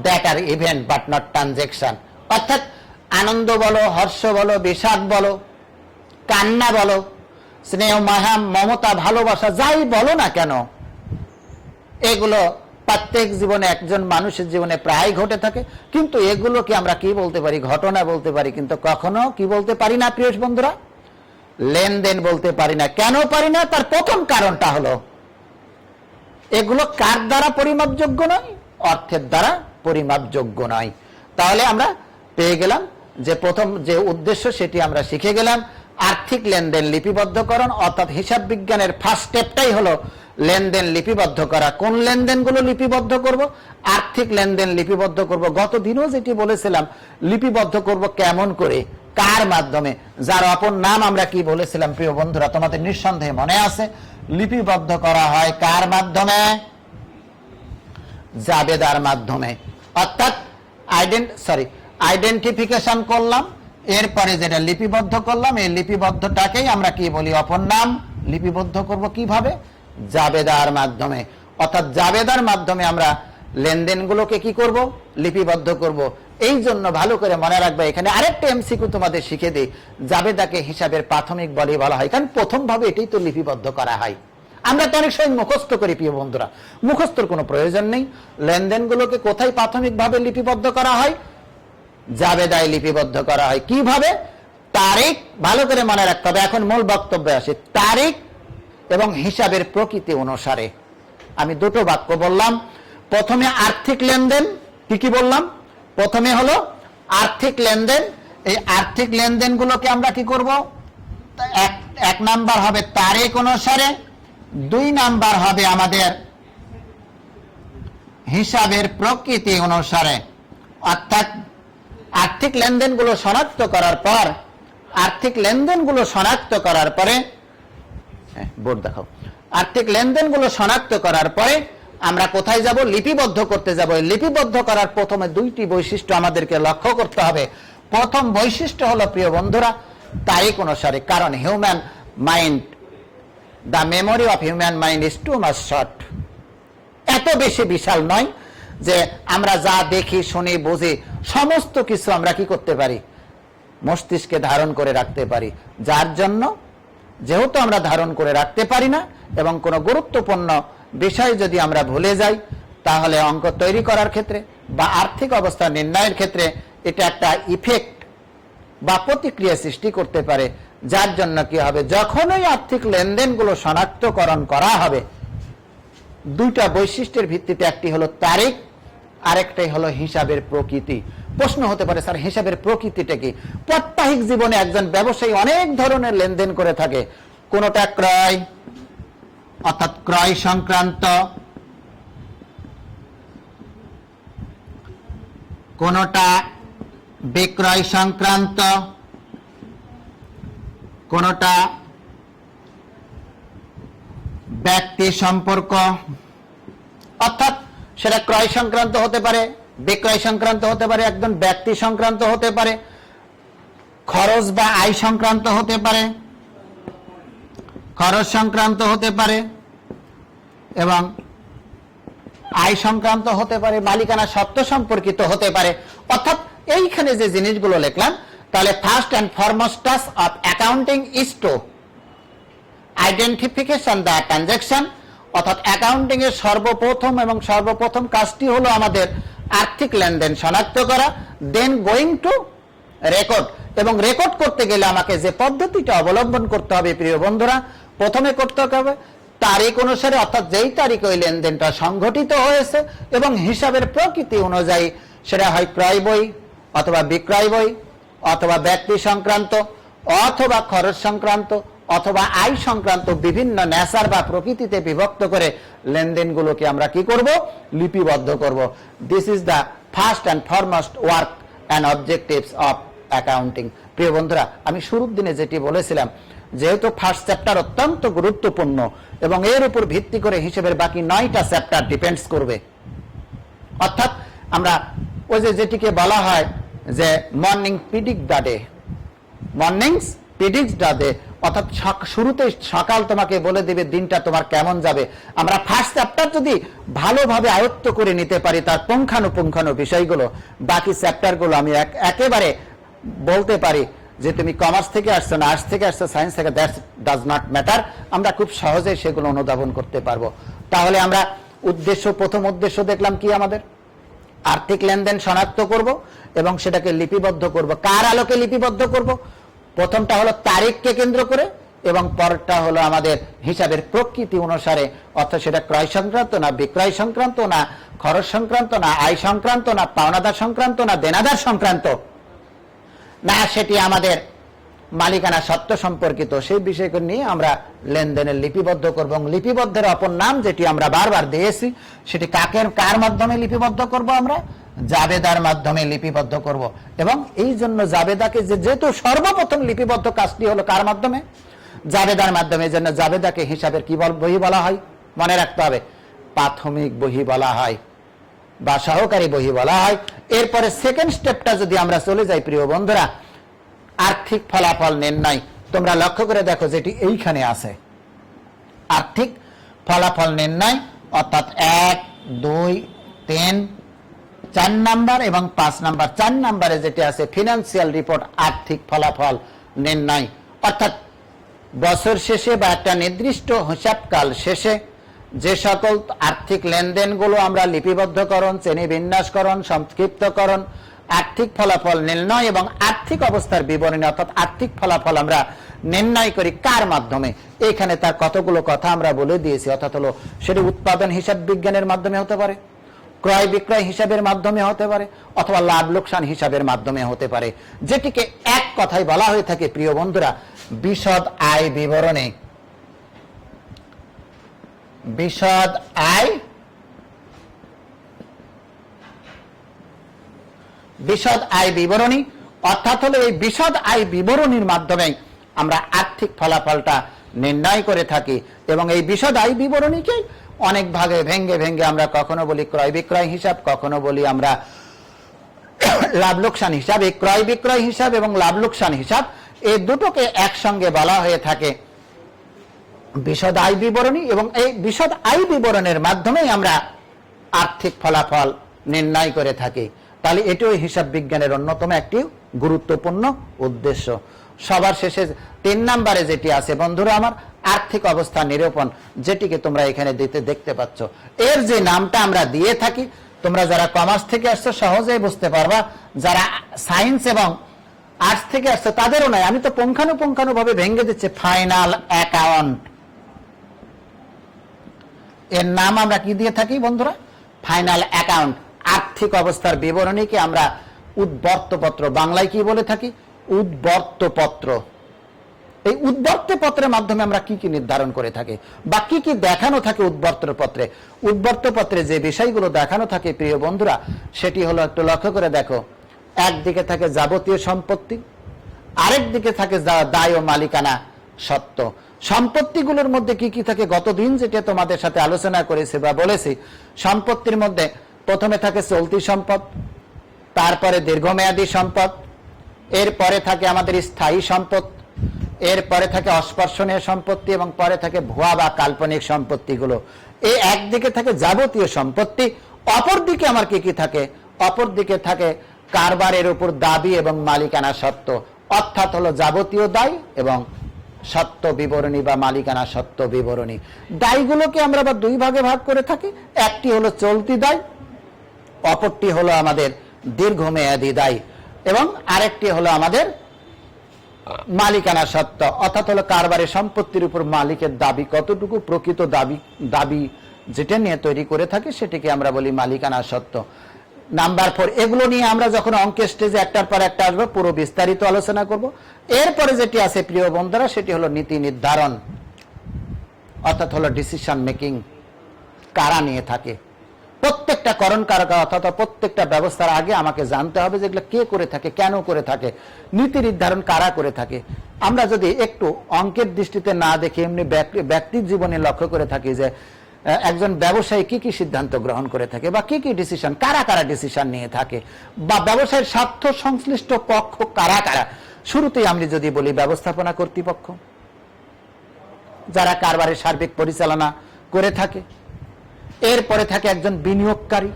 that are event but not transaction. অর্থাৎ আনন্দ বলো, হর্ষ বলো, বিষাদ বলো, কান্না বলো, স্নেহ, মায়া, মমতা, ভালোবাসা, যাই বলো না কেন, এগুলো প্রত্যেক জীবনে, একজন মানুষের জীবনে প্রায় ঘটে থাকে, কিন্তু এগুলোকে আমরা কি বলতে পারি, ঘটনা বলতে পারি, কিন্তু কখনো কি বলতে পারি না প্রিয় বন্ধুরা, লেনদেন বলতে পারি না। কেন পারি না? তার প্রথম কারণটা হলো এগুলো কার দ্বারা পরিমাপযোগ্য নয়, অর্থের দ্বারা পরিমাপযোগ্য নয়। তাহলে আমরা পেয়ে গেলাম যে প্রথম যে উদ্দেশ্য সেটি আমরা শিখে গেলাম, আর্থিক লেনদেন লিপিবদ্ধকরণ, অর্থাৎ হিসাব বিজ্ঞানের ফার্স্ট স্টেপটাই হলো লেনদেন লিপিবদ্ধ করা। কোন লেনদেনগুলো লিপিবদ্ধ করব? আর্থিক লেনদেন লিপিবদ্ধ করব। গত দিনও যেটি বলেছিলাম, লিপিবদ্ধ করব কেমন করে, কার মাধ্যমে, যার অপর নাম আমরা কি বলেছিলাম প্রিয় বন্ধুরা, তোমাদের নিঃসন্দেহে মনে আছে, লিপিবদ্ধ করা হয় কার মাধ্যমে, জাবেদার মাধ্যমে। অর্থাৎ আইডেন্টিফিকেশন করলাম, এরপরে যেটা লিপিবদ্ধ করলাম, এই লিপিবদ্ধটাকেই আমরা কি বলি, অপর নাম। লিপিবদ্ধ করব কিভাবে? জাবেদার মাধ্যমে। অর্থাৎ জাবেদার মাধ্যমে আমরা লেনদেনগুলোকে কি করব, লিপিবদ্ধ করব। এই জন্য ভালো করে মনে রাখবে, এখানে আরেকটা এমসিকিউ তোমাদের শিখে দিই, জাবেদাকে হিসাবের প্রাথমিক বলে বলা হয়, কারণ প্রথম ভাবে এটাই তো লিপিবদ্ধ করা হয়। আমরা তো অনেক সময় মুখস্থ করি প্রিয় বন্ধুরা, মুখস্থর কোনো প্রয়োজন নেই। লেনদেনগুলোকে কোথায় প্রাথমিকভাবে লিপিবদ্ধ করা হয়? জাবেদায় লিপিবদ্ধ করা হয়। কিভাবে? তারিখ, ভালো করে মনে রাখতে হবে। এখন মূল বক্তব্যে আসে, তারিখ এবং হিসাবের প্রকৃতি অনুসারে। আমি দুটো বাক্য বললাম। প্রথমে আর্থিক লেনদেন, কি কি বললাম? প্রথমে হলো আর্থিক লেনদেন। এই আর্থিক লেনদেনগুলোকে আমরা কি করব? এক নাম্বার হবে তারিখ অনুসারে, 2 নাম্বার হবে আমাদের হিসাবের প্রকৃতি অনুসারে। অর্থাৎ আর্থিক লেনদেনগুলো শনাক্ত করার পর, বোর্ড দেখাও, আর্থিক লেনদেনগুলো শনাক্ত করার পরে আমরা কোথায় যাব? লিপিবদ্ধ করতে যাব। লিপিবদ্ধ করার প্রথমে 2টি বৈশিষ্ট্য আমাদেরকে লক্ষ্য করতে হবে। প্রথম বৈশিষ্ট্য হলো প্রিয় বন্ধুরা তারিখ অনুসারে, কারণ human mind, the memory of human mind is too much short. এত বেশি বিশাল নয় যে আমরা যা দেখি, শুনি, বুঝি সমস্ত কিছু আমরা কি করতে পারি, মস্তিষ্কে ধারণ করে রাখতে পারি। যার জন্য যেহেতু আমরা ধারণ করে রাখতে পারি না, এবং কোনো গুরুত্বপূর্ণ বিষয় যদি আমরা ভুলে যাই, তাহলে অঙ্ক তৈরি করার ক্ষেত্রে বা আর্থিক অবস্থা নির্ণয়ের ক্ষেত্রে এটা একটা ইফেক্ট বা প্রতিক্রিয়া সৃষ্টি করতে পারে, যার জন্য কি হবে, যখনই আর্থিক লেনদেনগুলো শনাক্তকরণ করা হবে, দুইটা বৈশিষ্ট্যের ভিত্তিতে, একটি হলো তারিখ, আরেকটাই হলো হিসাবের প্রকৃতি। প্রশ্ন হতে পারে, স্যার হিসাবের প্রকৃতিটা কি? প্রাত্যহিক জীবনে একজন ব্যবসায়ী অনেক ধরনের লেনদেন করে থাকে। কোনটা ক্রয় অর্থাৎ ক্রয় সংক্রান্ত, কোনটা বিক্রয় সংক্রান্ত, কোনটা ব্যক্তি সম্পর্ক, অর্থাৎ সেটা ক্রয় সংক্রান্ত হতে পারে, বিক্রয় সংক্রান্ত হতে পারে, একজন ব্যক্তি সংক্রান্ত হতে পারে, খরচ বা আয় সংক্রান্ত হতে পারে, খরচ সংক্রান্ত হতে পারে এবং আয় সংক্রান্ত হতে পারে, মালিকানা সত্ত্ব সম্পর্কিত হতে পারে। অর্থাৎ এইখানে যে জিনিসগুলো লিখলাম, তাহলে first and foremost task of accounting is to identification the transaction, অর্থাৎ অ্যাকাউন্টিং এর সর্বপ্রথম কাজটি হলো আমাদের আর্থিক লেনদেন শনাক্ত করা, দেন গোয়িং টু রেকর্ড, এবং রেকর্ড করতে গেলে আমাকে যে পদ্ধতিটা অবলম্বন করতে হবে প্রিয় বন্ধুরা, প্রথমে করতে হবে তারিখ অনুসারে, অর্থাৎ যেই তারিখ ওই লেনদেনটা সংঘটিত হয়েছে, এবং হিসাবের প্রকৃতি অনুযায়ী সেটা হয় ক্রয় বই অথবা বিক্রয় বই অথবা ব্যক্তি সংক্রান্ত অথবা খরচ সংক্রান্ত অথবা আয় সংক্রান্ত, বিভিন্ন নেচার বা প্রকৃতিতে বিভক্ত করে লেনদেনগুলোকে আমরা কি করব, লিপিবদ্ধ করব। This is the first and foremost work and objectives of accounting. প্রিয় বন্ধুরা, আমি শুরুর দিনে যেটি বলেছিলাম, যেহেতু ফার্স্ট চ্যাপ্টার অত্যন্ত গুরুত্বপূর্ণ এবং এর উপর ভিত্তি করে হিসেবের বাকি 9টা চ্যাপ্টার ডিপেন্ডস করবে। অর্থাৎ আমরা ওই যেটিকে বলা হয় যে morning predict the day, mornings predicts the day, অর্থাৎ শুরুতে সকাল তোমাকে বলে দেবে দিনটা তোমার কেমন যাবে। আমরা ফার্স্ট চ্যাপ্টার যদি ভালোভাবে আয়ত্ত করে নিতে পারি, তার পুঙ্খানুপুঙ্খানু বিষয়গুলো, বাকি চ্যাপ্টারগুলো আমি একেবারে বলতে পারি যে তুমি কমার্স থেকে আসছো না আর্টস থেকে আসছো সায়েন্স থেকে, দ্যাট ডাজ নট ম্যাটার, আমরা খুব সহজেই সেগুলো অনুধাবন করতে পারবো। তাহলে আমরা প্রথম উদ্দেশ্য দেখলাম কি, আমাদের আর্থিক লেনদেন শনাক্ত করব এবং সেটাকে লিপিবদ্ধ করব। কার আলোকে লিপিবদ্ধ করব? প্রথমটা হলো তারিখকে কেন্দ্র করে, এবং পরেরটা হলো আমাদের হিসাবের প্রকৃতি অনুসারে, অর্থাৎ সেটা ক্রয় সংক্রান্ত না বিক্রয় সংক্রান্ত না খরচ সংক্রান্ত না আয় সংক্রান্ত না পাওনাদার সংক্রান্ত না দেনাদার সংক্রান্ত না, সেটি আমাদের মালিকানা সত্ত্ব সম্পর্কিত, সেই বিষয়কে নিয়ে আমরা লেনদেনের লিপিবদ্ধ করব। এবং লিপিবদ্ধের অপর নাম যেটি আমরা বারবার দিয়েছি, সেটি কার মাধ্যমে লিপিবদ্ধ করব? আমরা জাবেদার মাধ্যমে লিপিবদ্ধ করব। এবং এই জন্য জাবেদাকে যেহেতু সর্বপ্রথম লিপিবদ্ধ কাজটি হলো কার মাধ্যমে? জাবেদার মাধ্যমে। এই জন্য জাবেদাকে হিসাবের কি বহি বলা হয়? মনে রাখতে হবে, প্রাথমিক বহি বলা হয় বা সহকারী বহি বলা হয়। এরপরে সেকেন্ড স্টেপটা যদি আমরা চলে যাই প্রিয় বন্ধুরা, আর্থিক ফলাফল নির্ণয়। তোমরা লক্ষ্য করে দেখো যেটি এইখানে আছে, আর্থিক ফলাফল নির্ণয়, অর্থাৎ 1, 2, 3, 4 নাম্বার এবং 5 নাম্বার। 4 নাম্বারে যেটি আছে ফিনান্সিয়াল রিপোর্ট, আর্থিক ফলাফল নির্ণয়, অর্থাৎ বছর শেষে বা একটা নির্দিষ্ট হিসাবকাল শেষে যে সকল আর্থিক লেনদেনগুলো আমরা লিপিবদ্ধকরণ, শ্রেণীবিন্যাসকরণ, সংক্ষিপ্তকরণ, আর্থিক ফলাফল নির্ণয় এবং আর্থিক অবস্থার বিবরণী, অর্থাৎ আর্থিক ফলাফল আমরা নির্ণয় করি কার মাধ্যমে? এখানে তার কতগুলো কথা আমরা বলে দিয়েছি। অর্থাৎ হলো সেটি উৎপাদন হিসাব বিজ্ঞানের মাধ্যমে হতে পারে, ক্রয় বিক্রয় হিসাবের মাধ্যমে হতে পারে, অথবা লাভ লোকসান হিসাবের মাধ্যমে হতে পারে, যেটিকে এক কথায় বলা হয়ে থাকে প্রিয় বন্ধুরা বিশদ আয় বিবরণী। বিশদ আয় বিবরণী, অর্থাৎ হলো এই বিশদ আয় বিবরণীর মাধ্যমে আমরা আর্থিক ফলাফলটা নির্ণয় করে থাকি। এবং এই বিশদ আয় বিবরণীকে অনেক ভাগে ভেঙ্গে ভেঙ্গে আমরা কখনো বলি ক্রয় বিক্রয় হিসাব, কখনো বলি আমরা লাভ লোকসান হিসাব। এই ক্রয় বিক্রয় হিসাব এবং লাভ লোকসান হিসাব এই দুটোকে একসঙ্গে বলা হয়ে থাকে বিশদ আয় বিবরণী। এবং এই বিশদ আয় বিবরণের মাধ্যমেই আমরা আর্থিক ফলাফল নির্ণয় করে থাকি। তাহলে এটিও হিসাব বিজ্ঞানের অন্যতম একটি গুরুত্বপূর্ণ উদ্দেশ্য। সবার শেষে 3 নাম্বারে যেটি আছে বন্ধুরা আমার, আর্থিক অবস্থা নিরূপণ, যেটিকে তোমরা এখানে দেখতে পাচ্ছ। এর যে নামটা আমরা দিয়ে থাকি, তোমরা যারা কমার্স থেকে আসছো সহজেই বুঝতে পারবা, যারা সায়েন্স এবং আর্টস থেকে আসছে তাদেরও নাই, আমি তো পুঙ্খানুপুঙ্খানু ভাবে ভেঙে দিচ্ছে ফাইনাল অ্যাকাউন্ট। এর নাম আমরা কি দিয়ে থাকি বন্ধুরা? Final account. আর্থিক অবস্থার বিবরণীকে আমরা উদ্বর্তপত্র, বাংলায় কি বলে থাকি? উদ্বর্তপত্র। এই উদ্বর্তপত্রের মাধ্যমে আমরা কি কি নির্ধারণ করে থাকি বা কি কি দেখানো থাকে উদ্বর্তপত্রে? উদ্বর্তপত্রে যে বিষয়গুলো দেখানো থাকে প্রিয় বন্ধুরা, সেটি হলো, একটু লক্ষ্য করে দেখো, একদিকে থাকে যাবতীয় সম্পত্তি, আরেক দিকে থাকে দায় ও মালিকানা সত্ত্ব। সম্পত্তিগুলোর মধ্যে কি কি থাকে? গতদিন যেটা তোমাদের সাথে আলোচনা করেছি বা বলেছি, সম্পত্তির মধ্যে প্রথমে থাকে চলতি সম্পদ, তারপরে দীর্ঘমেয়াদী সম্পদ, এরপরে থাকে আমাদের স্থায়ী সম্পদ, এরপরে থাকে অস্পর্শনীয় সম্পত্তি, এবং পরে থাকে ভুয়া বা কাল্পনিক সম্পত্তিগুলো। এই একদিকে থাকে যাবতীয় সম্পত্তি, অপর দিকে আমার কি কি থাকে? অপর দিকে থাকে কারবারের উপর দাবি এবং মালিকানা সত্ত্ব, অর্থাৎ হলো যাবতীয় দায় এবং সত্ত্ব বিবরণী বা মালিকানা সত্ত্ব বিবরণী। দায়গুলোকে আমরা আবার দুই ভাগে ভাগ করে থাকি, একটি হলো চলতি দায়, অপরটি হলো আমাদের দীর্ঘমেয়াদী দায়, এবং আরেকটি হলো আমাদের মালিকানা সত্ত্ব, অর্থাৎ হলো কারবারের সম্পত্তির উপর মালিকের দাবি কতটুকু, প্রকৃত দাবি যেটা নিয়ে তৈরি করে থাকি সেটিকে আমরা বলি মালিকানা সত্ত্ব। নাম্বার 4, এগুলো নিয়ে আমরা যখন অঙ্কের স্টেজে একটার পর একটা আসবো, পুরো বিস্তারিত আলোচনা করব। এরপরে যেটি আছে প্রিয় বন্ধুরা, সেটি হলো নীতি নির্ধারণ, অর্থাৎ হলো ডিসিশন মেকিং। কারা নিয়ে থাকে? প্রত্যেকটা করণ কারক অর্থাৎ প্রত্যেকটা ব্যবস্থার আগে আমাকে জানতে হবে যেগুলো কে করে থাকে, কেন করে থাকে, নীতি নির্ধারণ কারা করে থাকে। আমরা যদি একটু অঙ্কের দৃষ্টিতে না দেখে এমনি ব্যক্তির জীবনে লক্ষ্য করে থাকি যে একজন ব্যবসায়ী কি কি সিদ্ধান্ত গ্রহণ করে থাকে বা কি কি ডিসিশন, কারা কারা ডিসিশন নিয়ে থাকে, বা ব্যবসায়ের স্বার্থ সংশ্লিষ্ট পক্ষ কারা কারা। শুরুতেই আমি যদি বলি ব্যবস্থাপনা কর্তৃপক্ষ, যারা কারবারের সার্বিক পরিচালনা করে থাকে। এরপরে থাকে একজন বিনিয়োগকারী,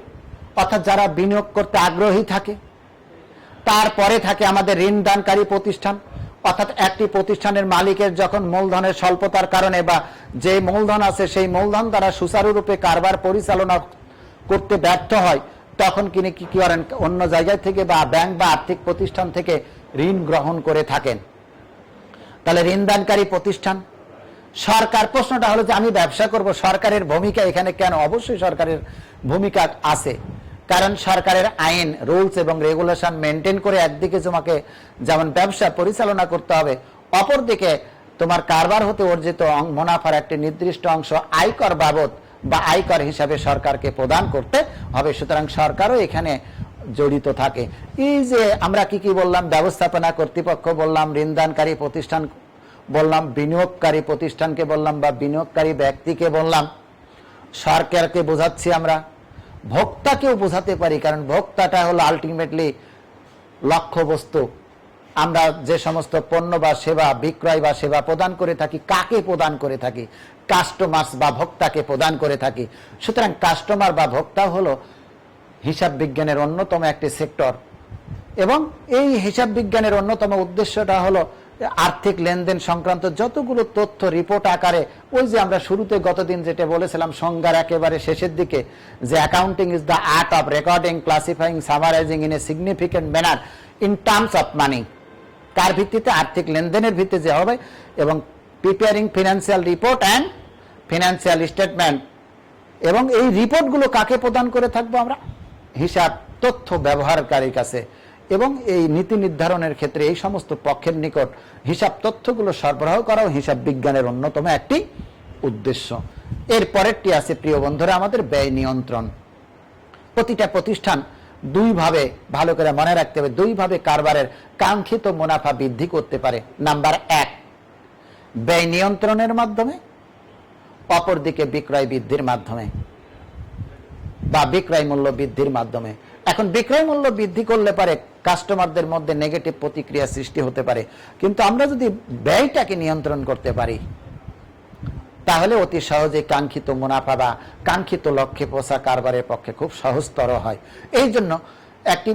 অর্থাৎ যারা বিনিয়োগ করতে আগ্রহী থাকে। তারপরে থাকে আমাদের ঋণদানকারী প্রতিষ্ঠান, অর্থাৎ একটি প্রতিষ্ঠানের মালিকের যখন মূলধনের স্বল্পতার কারণে বা যে মূলধন আছে সেই মূলধন দ্বারা সুচারুরূপে কারবার পরিচালনা করতে ব্যর্থ হয়, তখন তিনি কি করেন? অন্য জায়গা থেকে বা ব্যাংক বা আর্থিক প্রতিষ্ঠান থেকে ঋণ গ্রহণ করে থাকেন। তাহলে ঋণদানকারী প্রতিষ্ঠান। সরকার, প্রশ্নটা হলো যে আমি ব্যবসা করব, সরকারের ভূমিকা এখানে কেন? অবশ্যই সরকারের ভূমিকা আছে, কারণ সরকারের আইন, রুলস এবং রেগুলেশন মেনটেন করে একদিকে তোমাকে যেমন ব্যবসা পরিচালনা করতে হবে, অপরদিকে তোমার কারবার হতে অর্জিত মুনাফার একটি নির্দিষ্ট অংশ আয়কর বাবদ বা আয়কর হিসাবে সরকারকে প্রদান করতে হবে। সুতরাং সরকারও এখানে জড়িত থাকে। এই যে আমরা কি কি বললাম? ব্যবস্থাপনা কর্তৃপক্ষ বললাম, ঋণদানকারী প্রতিষ্ঠান বললাম, বিনিয়োগকারী প্রতিষ্ঠানকে বললাম বা বিনিয়োগকারী ব্যক্তিকে বললাম, সরকারকে বোঝাচ্ছি আমরা, ভোক্তাকেও বোঝাতে পারি, কারণ ভোক্তাটা হলো আলটিমেটলি লক্ষ্যবস্তু। আমরা যে সমস্ত পণ্য বা সেবা বিক্রয় বা সেবা প্রদান করে থাকি, কাকে প্রদান করে থাকি? কাস্টমার্স বা ভোক্তাকে প্রদান করে থাকি। সুতরাং কাস্টমার বা ভোক্তা হলো হিসাব বিজ্ঞানের অন্যতম একটি সেক্টর, এবং এই হিসাব বিজ্ঞানের অন্যতম উদ্দেশ্যটা হলো আর্থিক লেনদেন সংক্রান্ত যতগুলো তথ্য রিপোর্ট আকারে, ওই যে আমরা শুরুতে গতদিন যেটা বলেছিলাম সংজ্ঞার একেবারে শেষের দিকে, যে accounting is the art of recording, classifying, summarising in a significant manner in terms of money. কার ভিত্তিতে? আর্থিক লেনদেনের ভিত্তিতে হবে, এবং preparing financial report and financial statement. এবং এই রিপোর্টগুলো কাকে প্রদান করে থাকবো আমরা? হিসাব তথ্য ব্যবহারকারীর কাছে। এবং এই নীতি নির্ধারণের ক্ষেত্রে এই সমস্ত পক্ষের নিকট হিসাব তথ্যগুলো সরবরাহ করাও হিসাব বিজ্ঞানের অন্যতম একটি উদ্দেশ্য। এর পরেরটি আছে প্রিয় বন্ধুরা আমাদের ব্যয় নিয়ন্ত্রণ। প্রতিটা প্রতিষ্ঠান দুইভাবে, ভালো করে মনে রাখতে হবে, দুইভাবে কারবারের কাঙ্ক্ষিত মুনাফা বৃদ্ধি করতে পারে। নাম্বার 1, ব্যয় নিয়ন্ত্রণের মাধ্যমে, অপরদিকে বিক্রয় বৃদ্ধির মাধ্যমে বা বিক্রয় মূল্য বৃদ্ধির মাধ্যমে। এখন বিক্রয় মূল্য বৃদ্ধি করলে পারে কাস্টমারদের মধ্যে নেগেটিভ প্রতিক্রিয়া সৃষ্টি হতে পারে, কিন্তু আমরা যদি ব্যয়টাকে নিয়ন্ত্রণ করতে পারি তাহলে অতি সহজে কাঙ্ক্ষিত মুনাফা বা কাঙ্ক্ষিত লক্ষ্যে পৌঁছা কারবারের পক্ষে খুব সহজতর হয়। এই জন্য একটি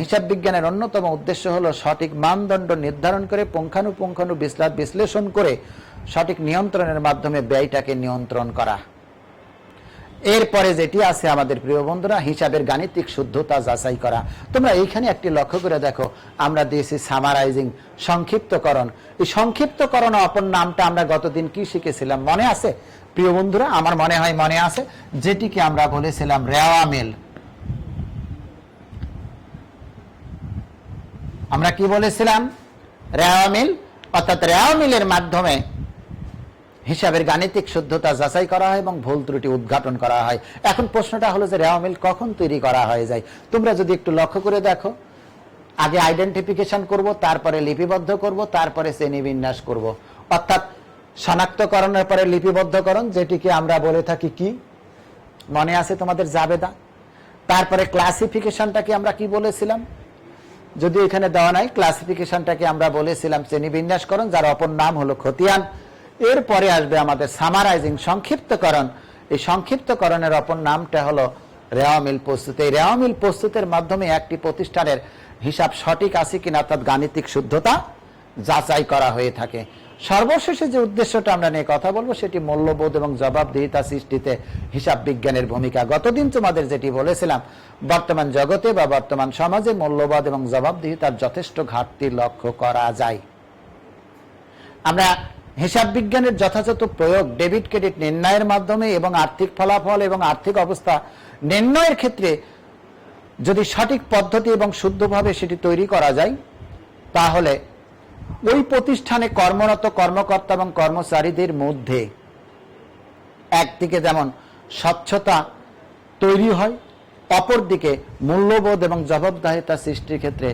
হিসাব বিজ্ঞানের অন্যতম উদ্দেশ্য হলো সঠিক মানদণ্ড নির্ধারণ করে পুঙ্খানুপুঙ্খানু বিশ্লেষণ করে সঠিক নিয়ন্ত্রণের মাধ্যমে ব্যয়টাকে নিয়ন্ত্রণ করা। এরপরে যেটি আছে আমাদের প্রিয় বন্ধুরা, হিসাবের গাণিতিক শুদ্ধতা যাচাই করা। তোমরা এইখানে একটি লক্ষ্য করে দেখো, আমরা দিয়েছি সামারাইজিং, সংক্ষিপ্তকরণ। এই সংক্ষিপ্তকরণ অপর নামটা আমরা গতদিন কি শিখেছিলাম মনে আছে প্রিয় বন্ধুরা? আমার মনে হয় মনে আছে, যেটিকে আমরা বলেছিলাম রেওয়া মিল। আমরা কি বলেছিলাম? রেওয়া মিল, অর্থাৎ রেওয়া মিলের মাধ্যমে হিসাবের গাণিতিক শুদ্ধতা যাচাই করা হয় এবং ভুল ত্রুটি উদ্ঘাটন করা হয়। এখন প্রশ্নটা হলো যে রেওয়া মিল কখন তৈরি করা হয়ে যায়? তোমরা যদি একটু লক্ষ্য করে দেখো, আগে আইডেন্টিফিকেশন করব, তারপরে লিপিবদ্ধ করব, তারপরে শ্রেণীবিন্যাস করব। অর্থাৎ শনাক্তকরণের পরে লিপিবদ্ধকরণ, যেটিকে আমরা বলে থাকি কি মনে আছে তোমাদের? জাবেদা। তারপরে ক্লাসিফিকেশনটাকে আমরা কি বলেছিলাম? যদি এখানে দেওয়া নাই, ক্লাসিফিকেশনটাকে আমরা বলেছিলাম শ্রেণীবিন্যাসকরণ, যার অপর নাম হলো খতিয়ান। এরপরে আসবে আমাদের সামারাইজিং, সংক্ষিপ্তকরণ। এই সংক্ষিপ্তকরণের অপর নামটা হলো রেওয়া মিল প্রস্তুত। এই রেওয়া মিল প্রস্তুতের মাধ্যমে একটি প্রতিষ্ঠানের হিসাব সঠিক আছে কিনা, অর্থাৎ গাণিতিক শুদ্ধতা যাচাই করা হয়ে থাকে। সর্বশেষে যে উদ্দেশ্যটা আমরা নিয়ে কথা বলবো, সেটি মূল্যবোধ এবং জবাবদিহিতা সৃষ্টিতে হিসাব বিজ্ঞানের ভূমিকা। গতদিন তোমাদের যেটি বলেছিলাম, বর্তমান জগতে বা বর্তমান সমাজে মূল্যবোধ এবং জবাবদিহিতার যথেষ্ট ঘাটতি লক্ষ্য করা যায়। আমরা হিসাব বিজ্ঞানের যথাযথ প্রয়োগ ডেবিট ক্রেডিট নির্ণয়ের মাধ্যমে এবং আর্থিক ফলাফল এবং আর্থিক অবস্থা নির্ণয়ের ক্ষেত্রে যদি সঠিক পদ্ধতি এবং শুদ্ধভাবে সেটি তৈরি করা যায়, তাহলে ওই প্রতিষ্ঠানে কর্মরত কর্মকর্তা এবং কর্মচারীদের মধ্যে একদিকে যেমন স্বচ্ছতা তৈরি হয়, অপরদিকে মূল্যবোধ এবং জবাবদিহিতা সৃষ্টির ক্ষেত্রে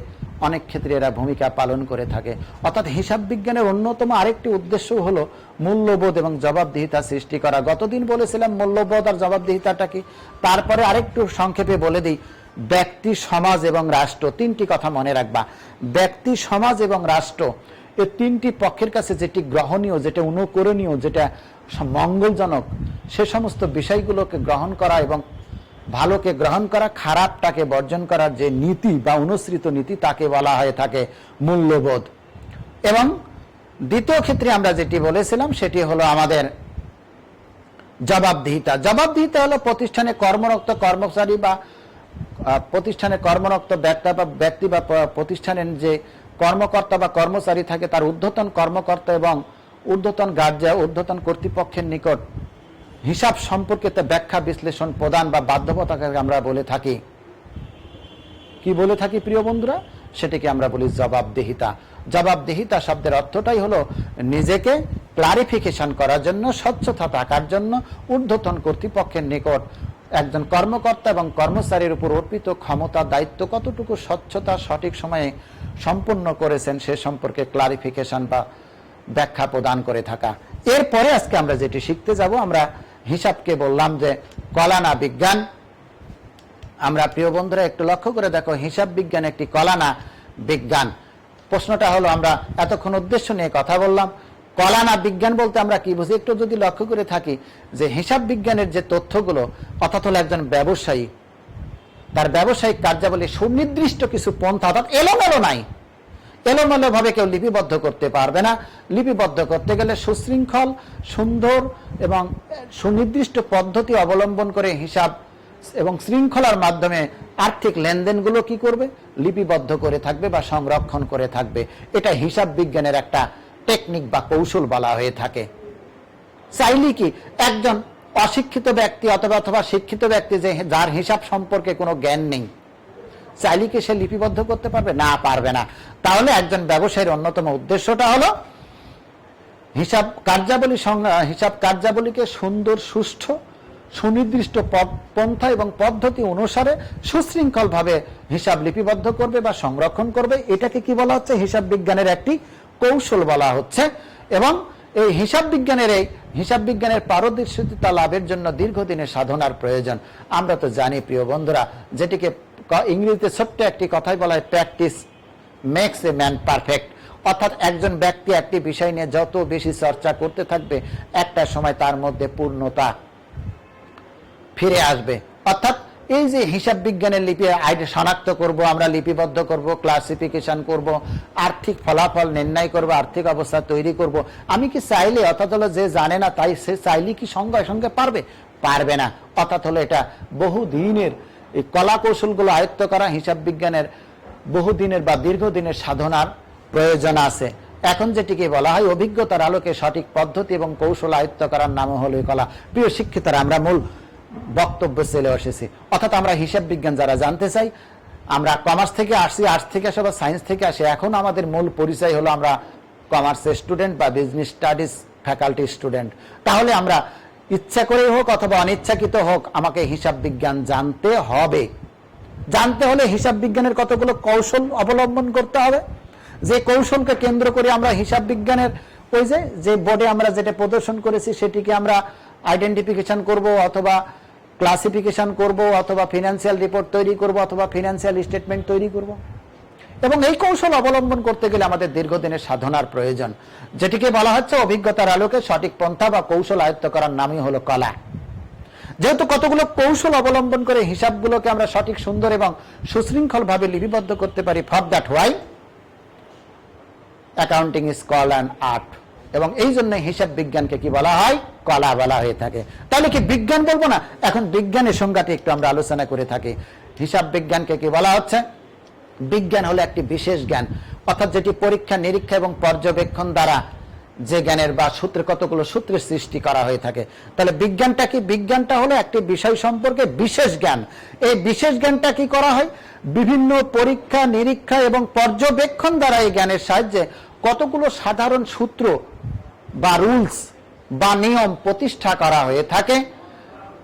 অনেক ক্ষেত্রে এরা ভূমিকা পালন করে থাকে। অর্থাৎ হিসাব বিজ্ঞানের অন্যতম আরেকটি উদ্দেশ্য হলো মূল্যবোধ এবং জবাবদিহিতা সৃষ্টি করা। গতদিন বলেছিলাম মূল্যবোধ আর জবাবদিহিতাটা কি। তারপরে আরেকটু সংক্ষেপে বলে দিই, ব্যক্তি, সমাজ এবং রাষ্ট্র, তিনটি কথা মনে রাখবা। ব্যক্তি, সমাজ এবং রাষ্ট্র, এই তিনটি পক্ষের কাছে যেটি গ্রহণীয়, যেটা অনুকরণীয়, যেটা মঙ্গলজনক, সে সমস্ত বিষয়গুলোকে গ্রহণ করা এবং ভালোকে গ্রহণ করা, খারাপটাকে বর্জন করার যে নীতি বা অনুসৃত নীতি, তাকে বলা হয়ে থাকে মূল্যবোধ। এবং দ্বিতীয় ক্ষেত্রে আমরা যেটি বলেছিলাম সেটি হলো আমাদের জবাবদিহিতা। জবাবদিহিতা হলো প্রতিষ্ঠানে কর্মরত কর্মচারী বা প্রতিষ্ঠানে কর্মরত ব্যক্তি বা প্রতিষ্ঠানের যে কর্মকর্তা বা কর্মচারী থাকে, তার ঊর্ধ্বতন কর্মকর্তা এবং ঊর্ধ্বতন গার্জিয়া, ঊর্ধ্বতন কর্তৃপক্ষের নিকট হিসাব সম্পর্কিত ব্যাখ্যা বিশ্লেষণ প্রদান বা বাধ্যবাধকতাকে আমরা বলে থাকি কি বলে থাকি প্রিয় বন্ধুরা? সেটাকে আমরা বলি জবাবদিহিতা। জবাবদিহিতা শব্দের অর্থটাই হলো নিজেকে ক্লারিফিকেশন করার জন্য, স্বচ্ছতা থাকার জন্য ঊর্ধ্বতন কর্তৃপক্ষের নিকট একজন কর্মকর্তা এবং কর্মচারীর উপর অর্পিত ক্ষমতা, দায়িত্ব কতটুকু স্বচ্ছতা সঠিক সময়ে সম্পূর্ণ করেছেন সে সম্পর্কে ক্লারিফিকেশন বা ব্যাখ্যা প্রদান করে থাকা। এরপরে আজকে আমরা যেটি শিখতে যাব, আমরা হিসাবকে বললাম যে কলা না বিজ্ঞান। আমরা প্রিয় বন্ধুরা একটু লক্ষ্য করে দেখো, হিসাব বিজ্ঞান একটি কলা না বিজ্ঞান। প্রশ্নটা হলো, আমরা এতক্ষণ উদ্দেশ্য নিয়ে কথা বললাম, কলা না বিজ্ঞান বলতে আমরা কি বুঝি? একটু যদি লক্ষ্য করে থাকি যে হিসাব বিজ্ঞানের যে তথ্যগুলো, অর্থাৎ হলো একজন ব্যবসায়ী, তার ব্যবসায়িক কার্যাবলী সুনির্দিষ্ট কিছু পন্থা, অর্থাৎ এলোমেলো নাই, এলোমেলো ভাবে কেউ লিপিবদ্ধ করতে পারবে না। লিপিবদ্ধ করতে গেলে সুশৃঙ্খল, সুন্দর এবং সুনির্দিষ্ট পদ্ধতি অবলম্বন করে হিসাব এবং শৃঙ্খলার মাধ্যমে আর্থিক লেনদেনগুলো কি করবে? লিপিবদ্ধ করে থাকবে বা সংরক্ষণ করে থাকবে। এটা হিসাব বিজ্ঞানের একটা টেকনিক বা কৌশল বলা হয়ে থাকে। চাইলে কি একজন অশিক্ষিত ব্যক্তি অথবা শিক্ষিত ব্যক্তি, যে যার হিসাব সম্পর্কে কোনো জ্ঞান নেই, চাইলে কি সে লিপিবদ্ধ করতে পারবে? না, পারবে না। তাহলে একজন ব্যবসায়ীর অন্যতম উদ্দেশ্যটা হলো হিসাব কার্যাবলীকে সুন্দর, সুষ্ঠু, সুনির্দিষ্ট পন্থা এবং পদ্ধতি অনুসারে সুশৃঙ্খলভাবে হিসাব লিপিবদ্ধ করবে বা সংরক্ষণ করবে। এটাকে কি বলা হচ্ছে? হিসাব বিজ্ঞানের একটি কৌশল বলা হচ্ছে। এবং এই হিসাব বিজ্ঞানের পারদর্শিতা লাভের জন্য দীর্ঘদিনের সাধনার প্রয়োজন। আমরা তো জানি প্রিয় বন্ধুরা, যেটিকে ইংরেজিতে ছোট্ট একটি কথাই বলা হয়, practice makes a man perfect. অর্থাৎ একজন ব্যক্তি একটি বিষয় নিয়ে যত বেশি চর্চা করতে থাকবে, একটা সময় তার মধ্যে পূর্ণতা ফিরে আসবে। অর্থাৎ এই যে হিসাব বিজ্ঞানের লিপি শনাক্ত করব, আমরা লিপিবদ্ধ করব, ক্লাসিফিকেশন করব, আর্থিক ফলাফল নির্ণয় করব, আর্থিক অবস্থা তৈরি করব, আমি কি চাইলে, অর্থাৎ হলো যে জানে না তাই সে চাইলে কি সঙ্গে সঙ্গে পারবে? পারবে না। অর্থাৎ হলো এটা বহুদিনের এই কলা কৌশলগুলো আয়ত্ত করা হিসাব বিজ্ঞানের বহুদিনের বা দীর্ঘদিনের সাধনার প্রয়োজন আছে। এখন যেটিকে বলা হয় অভিজ্ঞতার আলোকে সঠিক পদ্ধতি এবং কৌশল আয়ত্ত করার নাম হলো কলা। প্রিয় শিক্ষিতরা, আমরা মূল বক্তব্য চলে এসেছি। অর্থাৎ আমরা হিসাব বিজ্ঞান যারা জানতে চাই, আমরা কমার্স থেকে আসি, আর্টস থেকে আসি বা সায়েন্স থেকে আসি, এখন আমাদের মূল পরিচয় হলো আমরা কমার্সের স্টুডেন্ট বা বিজনেস স্টাডিজ ফ্যাকাল্টি স্টুডেন্ট। তাহলে আমরা ইচ্ছা করে হোক অথবা অনিচ্ছাকৃত হোক আমাকে হিসাব বিজ্ঞান জানতে হবে। জানতে হলে হিসাব বিজ্ঞানের কতগুলো কৌশল অবলম্বন করতে হবে, যে কৌশলকে কেন্দ্র করে আমরা হিসাব বিজ্ঞানের ওই যে বোর্ডে আমরা যেটা প্রদর্শন করেছি সেটিকে আমরা আইডেন্টিফিকেশন করব অথবা ক্লাসিফিকেশন করব অথবা ফিনান্সিয়াল রিপোর্ট তৈরি করব অথবা ফিনান্সিয়াল স্টেটমেন্ট তৈরি করব। এবং এই কৌশল অবলম্বন করতে গেলে আমাদের দীর্ঘদিনের সাধনার প্রয়োজন, যেটিকে বলা হচ্ছে অভিজ্ঞতার আলোকে সঠিক পন্থা বা কৌশল আয়ত্ত করার নামই হলো কলা। যেহেতু কতগুলো কৌশল অবলম্বন করে হিসাবগুলোকে আমরা সঠিক, সুন্দর এবং সুশৃঙ্খল ভাবে লিপিবদ্ধ করতে পারি, for that why accounting is called an art. এবং এই জন্য হিসাব বিজ্ঞানকে কি বলা হয়? কলা বলা হয়ে থাকে। তাহলে কি বিজ্ঞান বলবো না? এখন বিজ্ঞানের সংজ্ঞাটি একটু আমরা আলোচনা করে থাকি। হিসাব বিজ্ঞানকে কি বলা হচ্ছে? বিজ্ঞান হলো একটি বিশেষ জ্ঞান, অর্থাৎ যেটি পরীক্ষা নিরীক্ষা এবং পর্যবেক্ষণ দ্বারা যে জ্ঞানের বা সূত্রে কতগুলো সূত্রের সৃষ্টি করা হয়ে থাকে। তাহলে বিজ্ঞানটা কি? বিজ্ঞানটা হলো একটি বিষয় সম্পর্কে বিশেষ জ্ঞান। এই বিশেষ জ্ঞানটা কি করা হয়? বিভিন্ন পরীক্ষা নিরীক্ষা এবং পর্যবেক্ষণ দ্বারা এই জ্ঞানের সাহায্যে কতগুলো সাধারণ সূত্র বা রুলস বা নিয়ম প্রতিষ্ঠা করা হয়ে থাকে।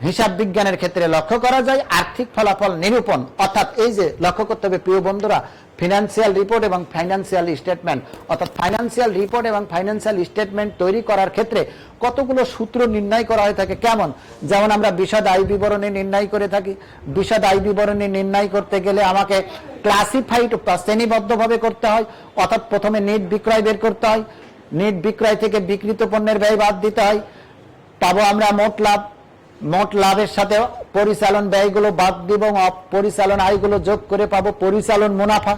হিসাব বিজ্ঞানের ক্ষেত্রে লক্ষ্য করা যায় আর্থিক ফলাফল নিরূপণ, অর্থাৎ এই যে লক্ষ্য করতে হবে প্রিয় বন্ধুরা, ফিনান্সিয়াল রিপোর্ট এবং ফাইন্যান্সিয়াল স্টেটমেন্ট, অর্থাৎ ফাইন্যান্সিয়াল রিপোর্ট এবং ফাইন্যান্সিয়াল স্টেটমেন্ট তৈরি করার ক্ষেত্রে কতগুলো সূত্র নির্ণয় করা হয়ে থাকে। কেমন? যেমন আমরা বিশদ আয় বিবরণী নির্ণয় করে থাকি। বিশদ আয় বিবরণী নির্ণয় করতে গেলে আমাকে ক্লাসিফাইড বা শ্রেণীবদ্ধভাবে করতে হয়, অর্থাৎ প্রথমে নেট বিক্রয় বের করতে হয়, নেট বিক্রয় থেকে বিক্রিত পণ্যের ব্যয় বাদ দিতে হয়, পাবো আমরা মোট লাভ, মোট লাভের সাথে পরিচালন ব্যয়গুলো বাদ দিব, পরিচালন আয়গুলো যোগ করে পাবো পরিচালন মুনাফা।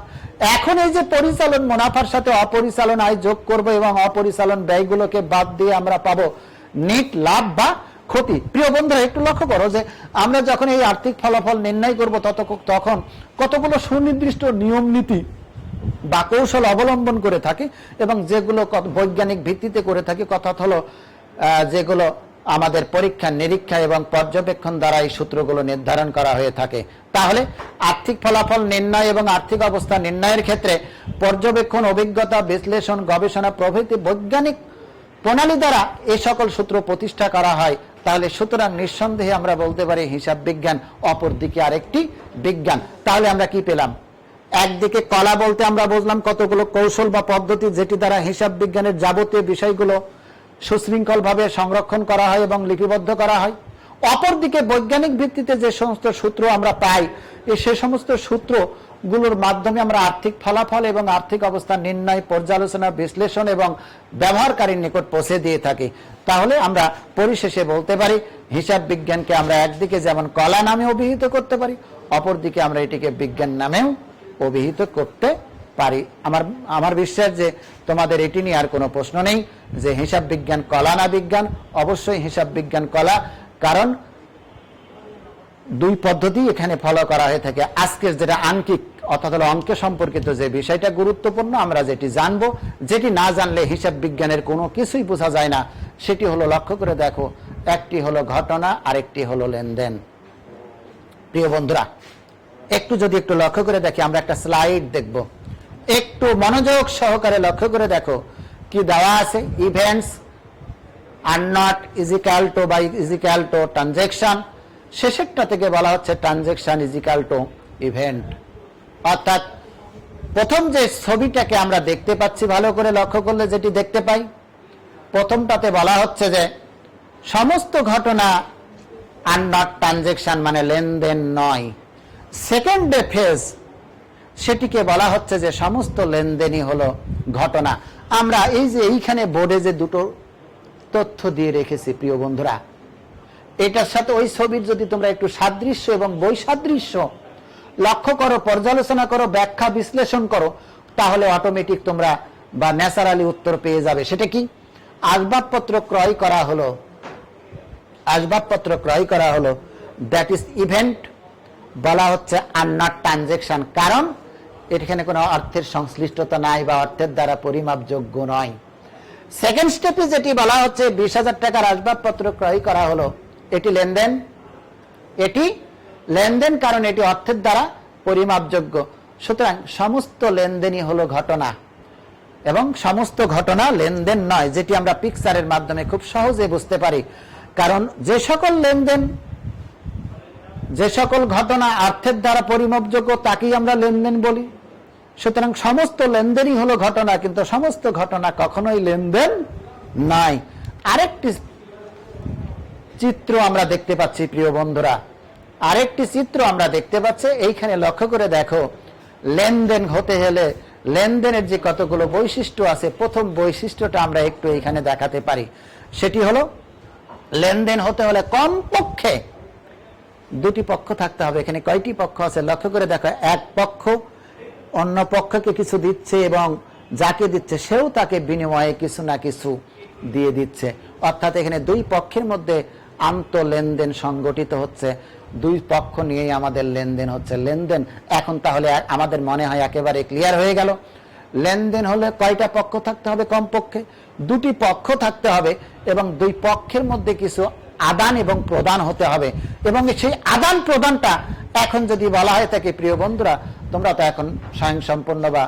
এখন এই যে পরিচালন মুনাফার সাথে অপরিচালন আয় যোগ করব এবং অপরিচালন ব্যয়গুলোকে বাদ দিয়ে আমরা পাবো নেট লাভ বা ক্ষতি। প্রিয় বন্ধুরা, একটু লক্ষ্য করো যে আমরা যখন এই আর্থিক ফলাফল নির্ণয় করব তখন কতগুলো সুনির্দিষ্ট নিয়ম নীতি বা কৌশল অবলম্বন করে থাকি এবং যেগুলো বৈজ্ঞানিক ভিত্তিতে করে থাকি, কথা হলো যেগুলো আমাদের পরীক্ষা নিরীক্ষা এবং পর্যবেক্ষণ দ্বারা এই সূত্রগুলো নির্ধারণ করা হয়ে থাকে। তাহলে আর্থিক ফলাফল নির্ণয় এবং আর্থিক অবস্থা নির্ণয়ের ক্ষেত্রে পর্যবেক্ষণ, অভিজ্ঞতা, বিশ্লেষণ, গবেষণা প্রভৃতি বৈজ্ঞানিক প্রণালী দ্বারা এই সকল সূত্র প্রতিষ্ঠা করা হয়। তাহলে সুতরাং নিঃসন্দেহে আমরা বলতে পারি হিসাব বিজ্ঞান অপরদিকে আরেকটি বিজ্ঞান। তাহলে আমরা কি পেলাম? একদিকে কলা বলতে আমরা বুঝলাম কতগুলো কৌশল বা পদ্ধতি যেটি দ্বারা হিসাব বিজ্ঞানের যাবতীয় বিষয়গুলো সুশৃঙ্খল ভাবে সংরক্ষণ করা হয় এবং লিপিবদ্ধ করা হয়। অপরদিকে বৈজ্ঞানিক ভিত্তিতে যে সমস্ত সূত্র আমরা পাই, সে সমস্ত সূত্রগুলোর মাধ্যমে আমরা আর্থিক ফলাফল এবং আর্থিক অবস্থা নির্ণয়, পর্যালোচনা, বিশ্লেষণ এবং ব্যবহারকারীর নিকট পৌঁছে দিয়ে থাকি। তাহলে আমরা পরিশেষে বলতে পারি হিসাব বিজ্ঞানকে আমরা একদিকে যেমন কলা নামে অভিহিত করতে পারি, অপরদিকে আমরা এটিকে বিজ্ঞান নামেও অভিহিত করতে পারি। আমার বিশ্বাস যে তোমাদের এটি নিয়ে আর কোনো প্রশ্ন নেই যে হিসাব বিজ্ঞান কলা না বিজ্ঞান। অবশ্যই হিসাব বিজ্ঞান কলা, কারণ দুই পদ্ধতি এখানে ফলো করা হয়ে থাকে। আজকের যেটা আঙ্কিক অর্থাৎ অঙ্ক সম্পর্কিত যে বিষয়টা গুরুত্বপূর্ণ, আমরা যেটি জানবো, যেটি না জানলে হিসাব বিজ্ঞানের কোনো কিছুই বোঝা যায় না, সেটি হলো লক্ষ্য করে দেখো, একটি হলো ঘটনা আরেকটি হলো লেনদেন। প্রিয় বন্ধুরা, একটু লক্ষ্য করে দেখি, আমরা একটা স্লাইড দেখব, একটু মনোযোগ সহকারে লক্ষ্য করে দেখো কি দেওয়া আছে। Events are not equal to by equal to transaction. শেষেরটা থেকে বলা হচ্ছে ট্রানজেকশন ইজিক্যাল টু ইভেন্ট। অর্থাৎ প্রথম যে ছবিটাকে আমরা দেখতে পাচ্ছি, ভালো করে লক্ষ্য করলে যেটি দেখতে পাই, প্রথমটাতে বলা হচ্ছে যে সমস্ত ঘটনা আর নট ট্রানজেকশন, মানে লেনদেন নয়। সেকেন্ড ফেজ, সেটিকে বলা হচ্ছে যে সমস্ত লেনদেনই হলো ঘটনা। আমরা এই যে এইখানে বোর্ডে যে দুটো তথ্য দিয়ে রেখেছি প্রিয় বন্ধুরা, এটার সাথে ওই ছবির যদি তোমরা একটু সাদৃশ্য এবং বৈসাদৃশ্য লক্ষ্য করো, পর্যালোচনা করো, ব্যাখ্যা বিশ্লেষণ করো, তাহলে অটোমেটিক তোমরা বা ন্যাচারালি উত্তর পেয়ে যাবে। সেটা কি? আসবাবপত্র ক্রয় করা হলো, আসবাবপত্র ক্রয় করা হলো, দ্যাট ইজ ইভেন্ট বলা হচ্ছে আর নট ট্রানজেকশন, কারণ এখানে কোনো অর্থের সংশ্লিষ্টতা নাই বা অর্থের দ্বারা পরিমাপযোগ্য নয়। সেকেন্ড স্টেপে যেটি বলা হচ্ছে 20,000 টাকার আসবাবপত্র ক্রয় করা হলো, এটি লেনদেন, এটি লেনদেন কারণ এটি অর্থের দ্বারা পরিমাপযোগ্য। সুতরাং সমস্ত লেনদেনই হলো ঘটনা এবং সমস্ত ঘটনা লেনদেন নয়, যেটি আমরা পিকচারের মাধ্যমে খুব সহজে বুঝতে পারি। কারণ যে সকল লেনদেন, যে সকল ঘটনা অর্থের দ্বারা পরিমাপযোগ্য তাকেই আমরা লেনদেন বলি। সুতরাং সমস্ত লেনদেনই হলো ঘটনা, কিন্তু সমস্ত ঘটনা কখনোই লেনদেন নয়। আরেকটি চিত্র আমরা দেখতে পাচ্ছি প্রিয় বন্ধুরা, আরেকটি চিত্র আমরা দেখতে পাচ্ছি। এইখানে লক্ষ্য করে দেখো, লেনদেন হতে হলে লেনদেনের যে কতগুলো বৈশিষ্ট্য আছে, প্রথম বৈশিষ্ট্যটা আমরা একটু এইখানে দেখাতে পারি। সেটি হলো লেনদেন হতে হলে কমপক্ষে দুটি পক্ষ থাকতে হবে। এখানে কয়টি পক্ষ আছে লক্ষ্য করে দেখো, এক পক্ষ অন্য পক্ষকে কিছু দিচ্ছে এবং যাকে দিচ্ছে সেও তাকে বিনিময়ে কিছু না কিছু দিয়ে দিচ্ছে, অর্থাৎ এখানে দুই পক্ষের মধ্যে আন্ত লেনদেন সংগঠিত হচ্ছে, দুই পক্ষ নিয়েই আমাদের লেনদেন হচ্ছে। লেনদেন এখন তাহলে আমাদের মনে হয় একেবারে ক্লিয়ার হয়ে গেল। লেনদেন হলে কয়টা পক্ষ থাকতে হবে? কমপক্ষে দুটি পক্ষ থাকতে হবে এবং দুই পক্ষের মধ্যে কিছু আদান এবং প্রদান হতে হবে। এবং সেই আদান প্রদানটা এখন যদি বলা হয় থাকে, প্রিয় বন্ধুরা তোমরা তো এখন স্বয়ংসম্পূর্ণ বা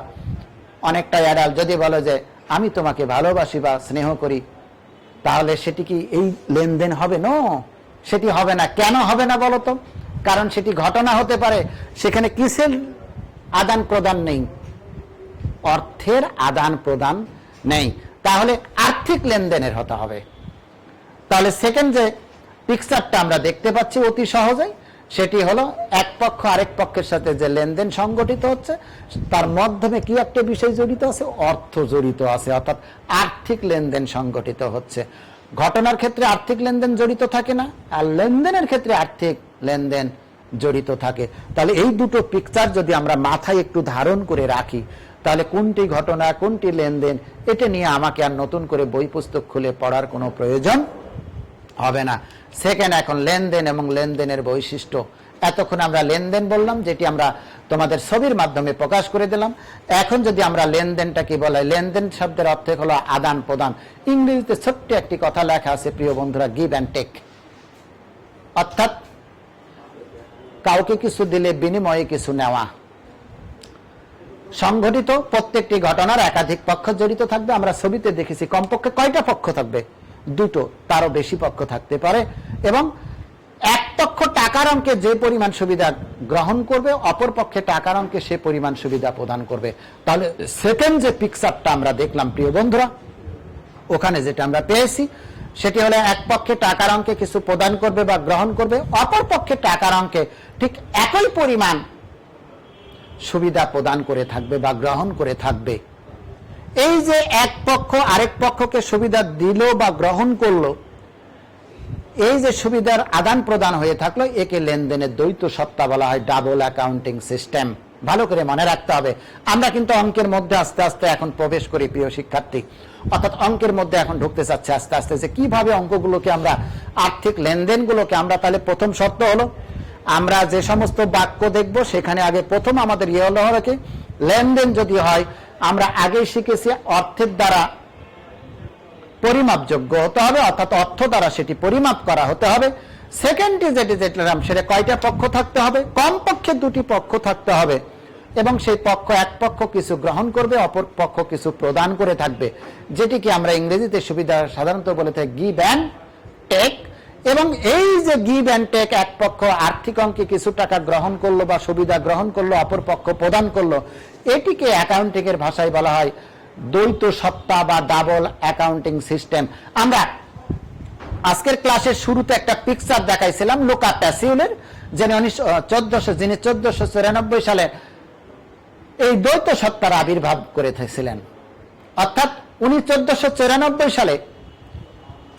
অনেকটাই অ্যাডাল্ট, যদি বলো যে আমি তোমাকে ভালোবাসি বা স্নেহ করি, তাহলে সেটি কি এই লেনদেন হবে? নো, সেটি হবে না। কেন হবে না বলো তো? কারণ সেটি ঘটনা হতে পারে, সেখানে কিসের আদান প্রদান নেই? অর্থের আদান প্রদান নেই। তাহলে আর্থিক লেনদেনের হতে হবে। তাহলে সেকেন্ড যে পিকচারটা আমরা দেখতে পাচ্ছি অতি সহজেই, সেটি হলো এক পক্ষ আরেক পক্ষের সাথে যে লেনদেন সংগঠিত হচ্ছে, তার মাধ্যমে কি একটা বিষয় জড়িত আছে? অর্থ জড়িত আছে, অর্থাৎ আর্থিক লেনদেন সংগঠিত হচ্ছে। ঘটনার ক্ষেত্রে আর্থিক লেনদেন জড়িত থাকে না, আর লেনদেনের ক্ষেত্রে আর্থিক লেনদেন জড়িত থাকে। তাহলে এই দুটো পিকচার যদি আমরা মাথায় একটু ধারণ করে রাখি, তাহলে কোনটি ঘটনা কোনটি লেনদেন, এটা নিয়ে আমাকে আর নতুন করে বই পুস্তক খুলে পড়ার কোনো প্রয়োজন হবে না। সেকেন্ড, এখন লেনদেন এবং লেনদেনের বৈশিষ্ট্য। এতক্ষণ আমরা লেনদেন বললাম, যেটি আমরা তোমাদের ছবির মাধ্যমে প্রকাশ করে দিলাম। এখন যদি আমরা লেনদেনটা কি বলে, লেনদেন শব্দের অর্থ হলো আদান প্রদান। ইংরেজিতে ছোট্ট একটি কথা লেখা আছে প্রিয় বন্ধুরা, গিভ অ্যান্ড টেক, অর্থাৎ কাউকে কিছু দিলে বিনিময়ে কিছু নেওয়া। সংঘটিত প্রত্যেকটি ঘটনার একাধিক পক্ষ জড়িত থাকবে। আমরা ছবিতে দেখেছি কমপক্ষে কয়টা পক্ষ থাকবে? দুটো, তারও বেশি পক্ষ থাকতে পারে। এবং এক পক্ষ টাকার অঙ্কে যে পরিমাণ সুবিধা গ্রহণ করবে, অপর পক্ষে টাকার অঙ্কে সে পরিমাণ সুবিধা প্রদান করবে। তাহলে সেকেন্ড যে পিকচারটা আমরা দেখলাম প্রিয় বন্ধুরা, ওখানে যেটা আমরা পেয়েছি সেটি হলো এক পক্ষে টাকার অঙ্কে কিছু প্রদান করবে বা গ্রহণ করবে, অপর পক্ষে টাকার অঙ্কে ঠিক একই পরিমাণ সুবিধা প্রদান করে থাকবে বা গ্রহণ করে থাকবে। এই যে এক পক্ষ আরেক পক্ষকে সুবিধা দিল বা গ্রহণ করলো, এই যে সুবিধার আদান প্রদান হয়ে থাকলো, একে লেনদেনের দ্বৈত সত্তা বলা হয়, ডাবল অ্যাকাউন্টিং সিস্টেম। ভালো করে মনে রাখতে হবে। আমরা কিন্তু অঙ্কের মধ্যে আস্তে আস্তে এখন প্রবেশ করি প্রিয় শিক্ষার্থী, অর্থাৎ অঙ্কের মধ্যে এখন ঢুকতে চাচ্ছে আস্তে আস্তে, যে কিভাবে অঙ্কগুলোকে আমরা, আর্থিক লেনদেনগুলোকে আমরা, তাহলে প্রথম শর্ত হলো আমরা যে সমস্ত বাক্য দেখব সেখানে আগে প্রথম আমাদের ইয়ে হলো হবে কি, লেনদেন যদি হয়, আমরা আগেই শিখেছি অর্থের দ্বারা পরিমাপযোগ্য হতে হবে, অর্থাৎ অর্থ দ্বারা সেটি পরিমাপ করা হতে হবে। সেকেন্ডটি যেটি দেখলাম, সেটা কয়টা পক্ষ থাকতে হবে? কমপক্ষে দুটি পক্ষ থাকতে হবে এবং সেই পক্ষ, এক পক্ষ কিছু গ্রহণ করবে, অপর পক্ষ কিছু প্রদান করে থাকবে, যেটিকে আমরা ইংরেজিতে সুবিধা সাধারণত বলে থাকি গিভ অ্যান্ড টেক। এবং এই যে গিভ অ্যান্ড টেক, এক পক্ষ আর্থিক অঙ্কে কিছু টাকা গ্রহণ করলো বা সুবিধা গ্রহণ করলো, অপর পক্ষ প্রদান করলো, এটিকে অ্যাকাউন্টিং এর ভাষায় বলা হয় দ্বৈত সত্তা বা ডাবল অ্যাকাউন্টিং সিস্টেম। আমরা আজকের ক্লাসের শুরুতে একটা পিকচার দেখাইছিলাম লুকা প্যাসিওলের, যিনি 1494 সালে এই দ্বৈত সত্তার আবির্ভাব করেছিলেন। অর্থাৎ উনি 1494 সালে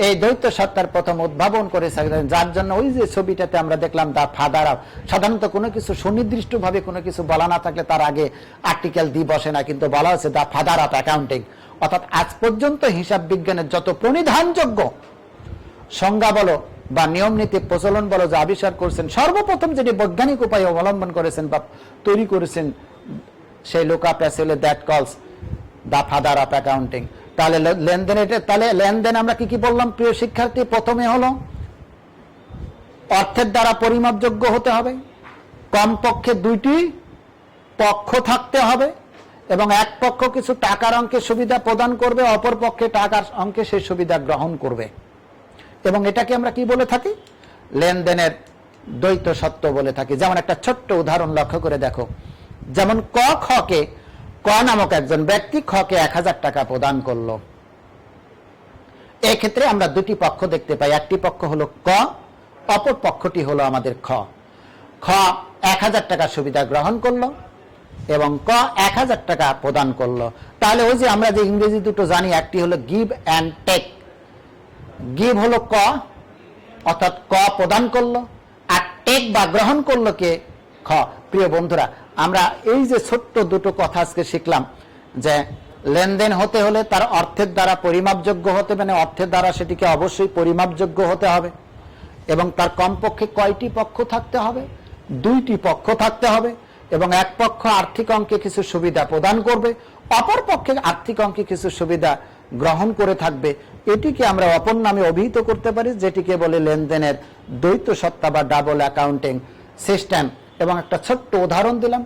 এই দ্বৈত সত্তার প্রথম উদ্ভাবন করেছিলেন, যার জন্য ওই যে ছবিটাতে আমরা দেখলাম দা ফাদার অফ, সাধারণত কোনো কিছু সুনির্দিষ্ট ভাবে কোনো কিছু বলা না থাকলে তার আগে আর্টিকেল দিয়ে বসে না, কিন্তু বলা হচ্ছে দা ফাদার অফ অ্যাকাউন্টিং। অর্থাৎ আজ পর্যন্ত হিসাব বিজ্ঞানের যত প্রণিধানযোগ্য সংজ্ঞা বলো বা নিয়ম নীতি প্রচলন বলো যে আবিষ্কার করেছেন, সর্বপ্রথম যেটি বৈজ্ঞানিক উপায় অবলম্বন করেছেন বা তৈরি করেছেন, সেই লুকআপ অ্যাস হলো দ্যাট কলস দা ফাদার অফ অ্যাকাউন্টিং। তাহলে লেনদেন আমরা কি কি বললাম প্রিয় শিক্ষার্থী? প্রথমে হলো অর্থের দ্বারা পরিমাপযোগ্য হতে হবে, কমপক্ষে দুইটি পক্ষ থাকতে হবে, এবং এক পক্ষ কিছু টাকার অঙ্কে সুবিধা প্রদান করবে, অপর পক্ষে টাকার অঙ্কে সেই সুবিধা গ্রহণ করবে, এবং এটাকে আমরা কি বলে থাকি? লেনদেনের দ্বৈত সত্য বলে থাকি। যেমন একটা ছোট্ট উদাহরণ লক্ষ্য করে দেখো, যেমন ক নামক একজন ব্যক্তি খকে 1000 টাকা প্রদান করলো। এক্ষেত্রে আমরা দুটি পক্ষ দেখতে পাই, একটি পক্ষ হলো ক, অপর পক্ষটি হলো আমাদের খ। 1000 টাকা সুবিধা গ্রহণ করলো এবং ক 1000 টাকা প্রদান করলো। তাহলে ওই যে আমরা যে ইংরেজি দুটো জানি, একটি হলো গিভ অ্যান্ড টেক। গিভ হলো ক, অর্থাৎ ক প্রদান করলো, আর টেক বা গ্রহণ করলো কে? খ। প্রিয় বন্ধুরা, আমরা এই যে ছোট্ট দুটো কথা আজকে শিখলাম যে লেনদেন হতে হলে তার অর্থের দ্বারা পরিমাপযোগ্য হতে, মানে অর্থের দ্বারা সেটিকে অবশ্যই পরিমাপযোগ্য হতে হবে, এবং তার কমপক্ষে কয়টি পক্ষ থাকতে হবে? দুইটি পক্ষ থাকতে হবে, এবং এক পক্ষ আর্থিক অঙ্কে কিছু সুবিধা প্রদান করবে, অপর পক্ষে আর্থিক অঙ্কে কিছু সুবিধা গ্রহণ করে থাকবে। এটিকে আমরা অপর নামে অভিহিত করতে পারি, যেটিকে বলে লেনদেনের দ্বৈত সত্তা বা ডাবল অ্যাকাউন্টিং সিস্টেম। এবং একটা ছোট্ট উদাহরণ দিলাম,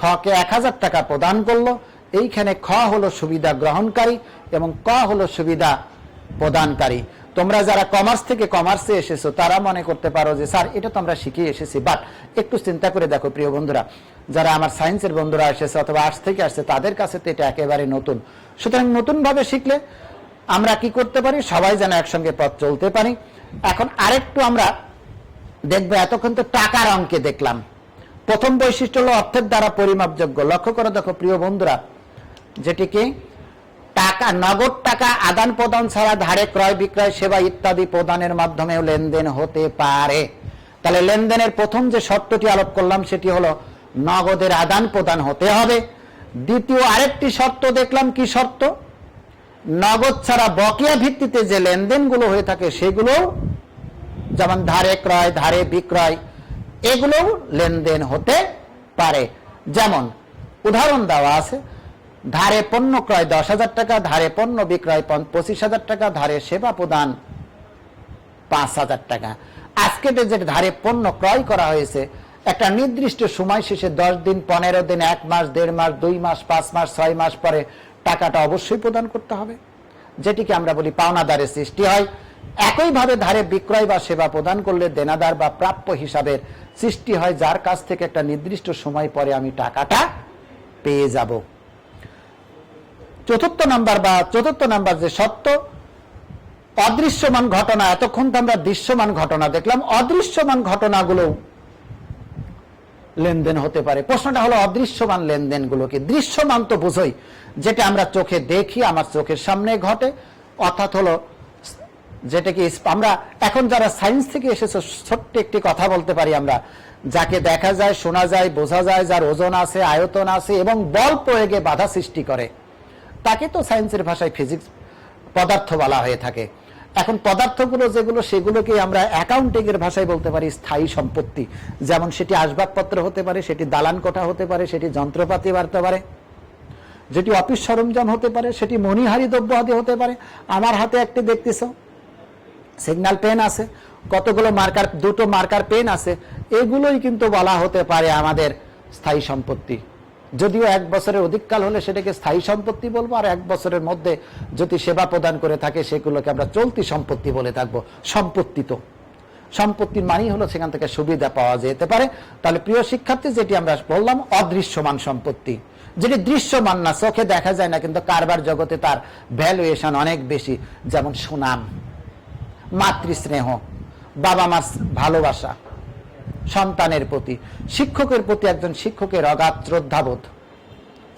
খকে 1000 টাকা প্রদান করলো, এইখানে খ হলো সুবিধা গ্রহণকারী এবং ক হলো সুবিধা প্রদানকারী। তোমরা যারা কমার্স থেকে কমার্সে এসেছো তারা মনে করতে পারো যে স্যার এটা তো আমরা শিখে এসেছি, বাট একটু চিন্তা করে দেখো প্রিয় বন্ধুরা, যারা আমার সায়েন্সের বন্ধুরা এসেছে অথবা আর্টস থেকে আসছে তাদের কাছে তো এটা একেবারে নতুন। সুতরাং নতুন ভাবে শিখলে আমরা কি করতে পারি? সবাই যেন একসঙ্গে পথ চলতে পারি। এখন আরেকটু আমরা দেখবো, এতক্ষণ তো টাকার অঙ্কে দেখলাম। প্রথম বৈশিষ্ট্য হলো অর্থের দ্বারা পরিমাপযোগ্য। লক্ষ্য করে দেখো প্রিয় বন্ধুরা, যেটিকে টাকা, নগদ টাকা আদান প্রদান ছাড়া ধারে ক্রয় বিক্রয় সেবা ইত্যাদি প্রদানের মাধ্যমেও লেনদেন হতে পারে। তাহলে লেনদেনের প্রথম যে শর্তটি আলোপ করলাম সেটি হলো নগদের আদান প্রদান হতে হবে। দ্বিতীয় আরেকটি শর্ত দেখলাম, কি শর্ত? নগদ ছাড়া বকেয়া ভিত্তিতে যে লেনদেনগুলো হয়ে থাকে সেগুলো, যেমন ধারে ক্রয়, ধারে বিক্রয়, এগুলো লেনদেন হতে পারে। যেমন উদাহরণ দেওয়া আছে, ধারে পণ্য ক্রয় 10,000 টাকা, ধারে পণ্য বিক্রয় 25,000 টাকা, ধারে সেবা প্রদান 5,000 টাকা। আজকে যে ধারে পণ্য ক্রয় করা হয়েছে, একটা নির্দিষ্ট সময় শেষে 10 দিন, 15 দিন, 1 মাস, 1.5 মাস, 2 মাস, 5 মাস, 6 মাস পরে টাকাটা অবশ্যই প্রদান করতে হবে, যেটিকে আমরা বলি পাওনাদারের সৃষ্টি হয়। একইভাবে ধারে বিক্রয় বা সেবা প্রদান করলে দেনাদার বা প্রাপ্য হিসাবের সৃষ্টি হয়, যার কাছ থেকে একটা নির্দিষ্ট সময় পরে আমি টাকাটা পেয়ে যাব। চতুর্থ নাম্বার যে সত্য, অদৃশ্যমান ঘটনা। এতক্ষণ তো আমরা দৃশ্যমান ঘটনা দেখলাম, অদৃশ্যমান ঘটনাগুলো লেনদেন হতে পারে। প্রশ্নটা হলো অদৃশ্যমান লেনদেনগুলো কি? দৃশ্যমান তো বুঝোই, যেটা আমরা চোখে দেখি, আমার চোখের সামনে ঘটে, অর্থাৎ হলো যেটা কি আমরা এখন যারা সায়েন্স থেকে এসেছে ছোট্ট একটি কথা বলতে পারি আমরা, যাকে দেখা যায়, শোনা যায়, বোঝা যায়, যার ওজন আছে, আয়তন আছে এবং বল প্রয়োগে বাধা সৃষ্টি করে, তাকে তো সায়েন্সের ভাষায় ফিজিক্স, পদার্থ বলা হয়ে থাকে। এখন পদার্থগুলো যেগুলো, সেগুলোকে আমরা অ্যাকাউন্টিং এর ভাষায় বলতে পারি স্থায়ী সম্পত্তি। যেমন সেটি আসবাবপত্র হতে পারে, সেটি দালান কোঠা হতে পারে, সেটি যন্ত্রপাতি হতে পারে, যেটি অফিস সরঞ্জাম হতে পারে, সেটি মণিহারি দ্রব্য আদি হতে পারে। আমার হাতে একটি দেখতেছ সিগন্যাল পেন আছে, কতগুলো মার্কার, দুটো মার্কার পেন আছে, এগুলোই কিন্তু বলা হতে পারে আমাদের স্থায়ী সম্পত্তি। যদিও 1 বছরের অধিককাল হলে সেটাকে স্থায়ী সম্পত্তি বলবো, আর 1 বছরের মধ্যে যদি সেবা প্রদান করে থাকে সেগুলোকে আমরা চলতি সম্পত্তি বলে থাকবো। সম্পত্তি তো, সম্পত্তির মানেই হলো সেখান থেকে সুবিধা পাওয়া যেতে পারে। তাহলে প্রিয় শিক্ষার্থী, যেটি আমরা বললাম অদৃশ্যমান সম্পত্তি, যেটি দৃশ্যমান না, চোখে দেখা যায় না, কিন্তু কারবার জগতে তার ভ্যালুয়েশন অনেক বেশি। যেমন সুনাম, মাতৃস্নেহ, বাবা মার ভালোবাসা, সন্তানের প্রতি, শিক্ষকের প্রতি একজন শিক্ষকের অগাধ শ্রদ্ধাবোধ,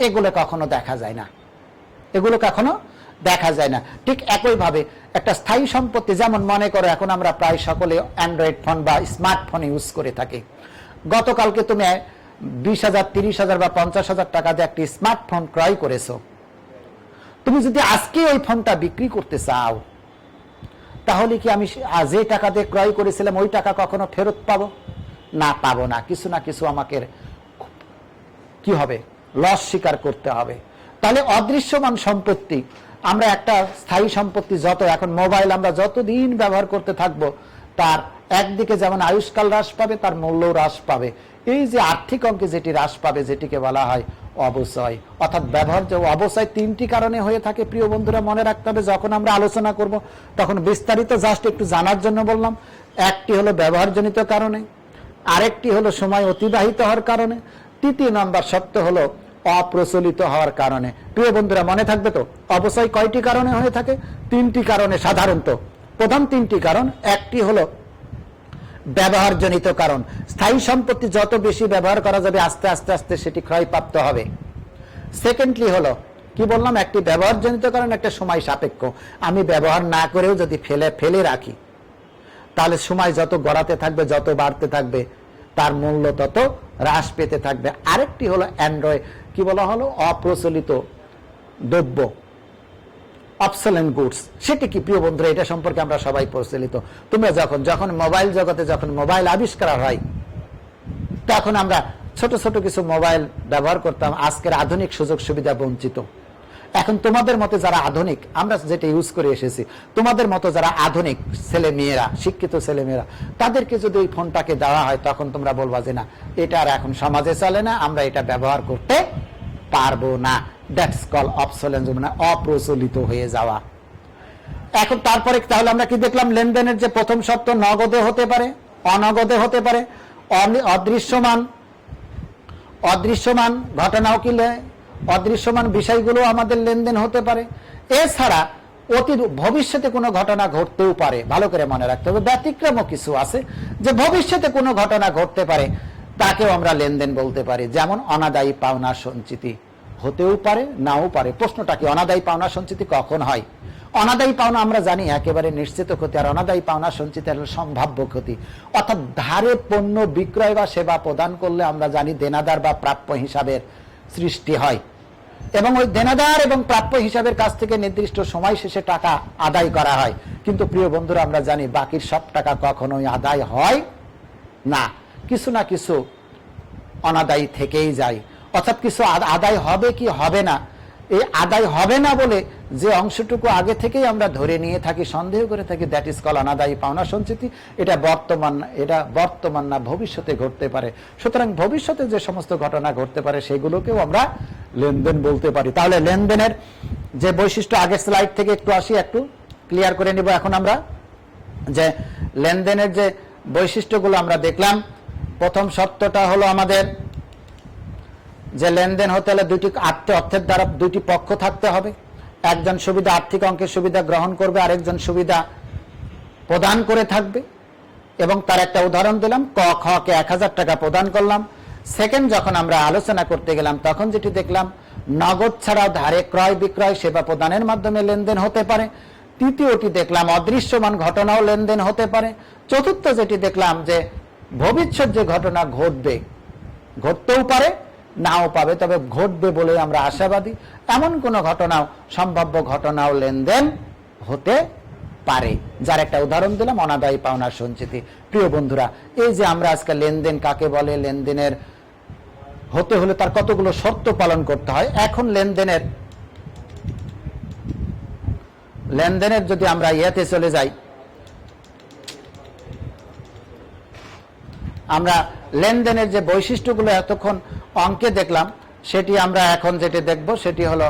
এগুলো কখনো দেখা যায় না, এগুলো কখনো দেখা যায় না। ঠিক একইভাবে একটা স্থায়ী সম্পত্তি, যেমন মনে করো এখন আমরা প্রায় সকলে অ্যান্ড্রয়েড ফোন বা স্মার্টফোন ইউজ করে থাকি। গতকালকে তুমি 20,000, 30,000 বা 50,000 টাকা দিয়ে একটি স্মার্টফোন ক্রয় করেছো। তুমি যদি আজকে ওই ফোনটা বিক্রি করতে চাও, তাহলে কি আমি যে টাকা দিয়ে ক্রয় করেছিলাম ওই টাকা কখনো ফেরত পাবো না? পাবো না। কিছু না কিছু আমাকে কি হবে, লস স্বীকার করতে হবে। তাহলে অদৃশ্যমান সম্পত্তি, আমরা একটা স্থায়ী সম্পত্তি যত, এখন মোবাইল আমরা যতদিন ব্যবহার করতে থাকবো, তার একদিকে যেমন আয়ুষ্কাল হ্রাস পাবে, তার মূল্য হ্রাস পাবে। এই যে আর্থিক অঙ্কে যেটি হ্রাস পাবে, যেটিকে বলা হয় অবচয়, অর্থাৎ ব্যবহার যে অবচয় তিনটি কারণে হয়ে থাকে। প্রিয় বন্ধুরা, মনে রাখতে হবে, যখন আমরা আলোচনা করব তখন বিস্তারিত জাস্ট একটু জানার জন্য বললাম। একটি হলো ব্যবহারজনিত কারণে, আরেকটি হলো সময় অতিবাহিত হওয়ার কারণে, তৃতীয় নম্বর সত্য হলো অপ্রচলিত হওয়ার কারণে। প্রিয় বন্ধুরা, মনে থাকবে তো, অবচয় কয়টি কারণে হয়ে থাকে? তিনটি কারণে সাধারণত। প্রধান তিনটি কারণ, একটি হলো ব্যবহারজনিত কারণ, স্থায়ী সম্পত্তি যত বেশি ব্যবহার করা যাবে আস্তে আস্তে আস্তে সেটি ক্ষয়প্রাপ্ত হবে। সেকেন্ডলি হলো কি বললাম, একটি ব্যবহারজনিত কারণ, একটা সময় সাপেক্ষ। আমি ব্যবহার না করেও যদি ফেলে রাখি, তাহলে সময় যত গড়াতে থাকবে, যত বাড়তে থাকবে, তার মূল্য তত হ্রাস পেতে থাকবে। আরেকটি হলো অ্যান্ড্রয়েড, কি বলা হলো, অপ্রচলিত দ্রব্য, অবসোলেন্ট গুডস। সেটি কি প্রিয় বন্ধুরা? এটা সম্পর্কে আমরা সবাই প্রচলিত। তোমরা যখন মোবাইল জগতে যখন মোবাইল আবিষ্কার হয়, তখন আমরা ছোট ছোট কিছু মোবাইল ব্যবহার করতাম, আজকের আধুনিক সুযোগ সুবিধা বঞ্চিত। এখন তোমাদের মতে যারা আধুনিক, আমরা যেটা ইউজ করে এসেছি, তোমাদের মতো যারা আধুনিক ছেলে মেয়েরা, শিক্ষিত ছেলে মেয়েরা, তাদেরকে যদি ওই ফোনটাকে দেওয়া হয়, তখন তোমরা বলবা যে না, এটা আর এখন সমাজে চলে না, আমরা এটা ব্যবহার করতে পারবো না। দ্যাটস কল অবসোলেন্স, মানে অপ্রচলিত হয়ে যাওয়া। এখন তারপরে তাহলে আমরা কি দেখলাম? লেনদেনের যে প্রথম শর্ত, নগদে হতে পারে, অনগদে হতে পারে, অদৃশ্যমান ঘটনাও কি, অদৃশ্যমান বিষয়গুলো আমাদের লেনদেন হতে পারে। এছাড়া ভবিষ্যতে কোনো ঘটনা ঘটতেও পারে। ভালো করে মনে রাখতে হবে, ব্যতিক্রমও কিছু আছে যে ভবিষ্যতে কোনো ঘটনা ঘটতে পারে, তাকেও আমরা লেনদেন বলতে পারি। যেমন অনাদায়ী পাওনা সঞ্চিতি হতেও পারে, নাও পারে। প্রশ্নটা কি, অনাদায়ী পাওনা সঞ্চিতি কখন হয়? অনাদায়ী পাওনা আমরা জানি একেবারে নিশ্চিত ক্ষতি, আর অনাদায়ী পাওনা সঞ্চিতি হল সম্ভাব্য ক্ষতি। অর্থাৎ ধারে পণ্য বিক্রয় বা সেবা প্রদান করলে আমরা জানি দেনাদার বা প্রাপ্য হিসাবের সৃষ্টি হয়, এবং ওই দেনাদার এবং প্রাপ্য হিসাবের কাছ থেকে নির্দিষ্ট সময় শেষে টাকা আদায় করা হয়। কিন্তু প্রিয় বন্ধুরা, আমরা জানি বাকির সব টাকা কখনোই আদায় হয় না, কিছু না কিছু অনাদায়ী থেকেই যায়। অর্থাৎ কিছু আদায় হবে কি হবে না, এই আদায় হবে না বলে যে অংশটুকু আগে থেকেই আমরা ধরে নিয়ে থাকি, সন্দেহ করে থাকি, দ্যাট ইজ কল অনাদায়ী পাওনা সঞ্চিতি। এটা বর্তমান না ভবিষ্যতে ঘটতে পারে। সুতরাং ভবিষ্যতে যে সমস্ত ঘটনা ঘটতে পারে সেগুলোকেও আমরা লেনদেন বলতে পারি। তাহলে লেনদেনের যে বৈশিষ্ট্য, আগের স্লাইড থেকে একটু আসি, একটু ক্লিয়ার করে নিব। এখন আমরা যে লেনদেনের যে বৈশিষ্ট্যগুলো আমরা দেখলাম, প্রথম শর্তটা হলো আমাদের যে লেনদেন হতে হলে দুইটি অর্থের দ্বারা দুইটি পক্ষ থাকতে হবে। একজন সুবিধা, আর্থিক অঙ্কের সুবিধা গ্রহণ করবে, আরেকজন সুবিধা প্রদান করে থাকবে। এবং তার একটা উদাহরণ দিলাম, ক খ কে 1000 টাকা প্রদান করলাম। সেকেন্ড, যখন আমরা আলোচনা করতে গেলাম তখন যেটি দেখলাম, নগদ ছাড়াও ধারে ক্রয় বিক্রয় সেবা প্রদানের মাধ্যমে লেনদেন হতে পারে। তৃতীয়টি দেখলাম, অদৃশ্যমান ঘটনাও লেনদেন হতে পারে। চতুর্থ যেটি দেখলাম, যে ভবিষ্যৎ যে ঘটনা ঘটবে, ঘটতেও পারে, নাও পাবে, তবে ঘটবে বলে আমরা আশাবাদী, এমন কোন ঘটনাও, সম্ভাব্য ঘটনাও লেনদেন হতে পারে। যার একটা উদাহরণ দিলাম, অনাদায়ী পাওনা সঞ্চিতি। প্রিয় বন্ধুরা, এই যে আমরা আজকে লেনদেন কাকে বলে, লেনদেনের হতে হলে তার কতগুলো শর্ত পালন করতে হয়। এখন লেনদেনের যদি আমরা ইয়েতে চলে যাই, আমরা লেনদেনের যে বৈশিষ্ট্যগুলো এতক্ষণ অঙ্কে দেখলাম, সেটি আমরা এখন যেটি দেখব সেটি হলো,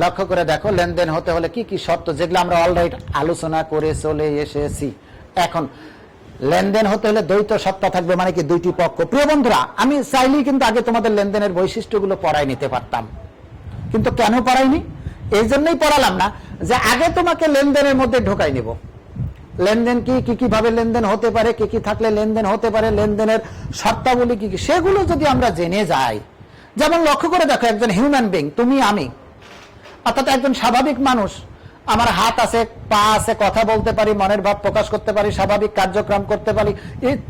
লক্ষ্য করে দেখো, লেনদেন হতে হলে কি কি শর্ত, যেগুলো আমরা অলরাইট আলোচনা করে চলে এসেছি। এখন লেনদেন হতে হলে দ্বৈত সত্তা থাকবে, মানে কি দুইটি পক্ষ। প্রিয় বন্ধুরা, আমি চাইলেই কিন্তু আগে তোমাদের লেনদেনের বৈশিষ্ট্যগুলো পড়াই নিতে পারতাম, কিন্তু কেন পড়াইনি? এই জন্যই পড়ালাম না যে আগে তোমাকে লেনদেনের মধ্যে ঢোকাই নিব। লেনদেন কি কিভাবে লেনদেন হতে পারে, কি কি থাকলে লেনদেন হতে পারে, লেনদেনের শর্তাবলী কি কি, সেগুলো যদি আমরা জেনে যাই। যেমন লক্ষ্য করে দেখো, একজন হিউম্যান বিং, তুমি আমি, অর্থাৎ একজন স্বাভাবিক মানুষ, আমার হাত আছে, পা আছে, কথা বলতে পারি, মনের ভাব প্রকাশ করতে পারি, স্বাভাবিক কার্যক্রম করতে পারি,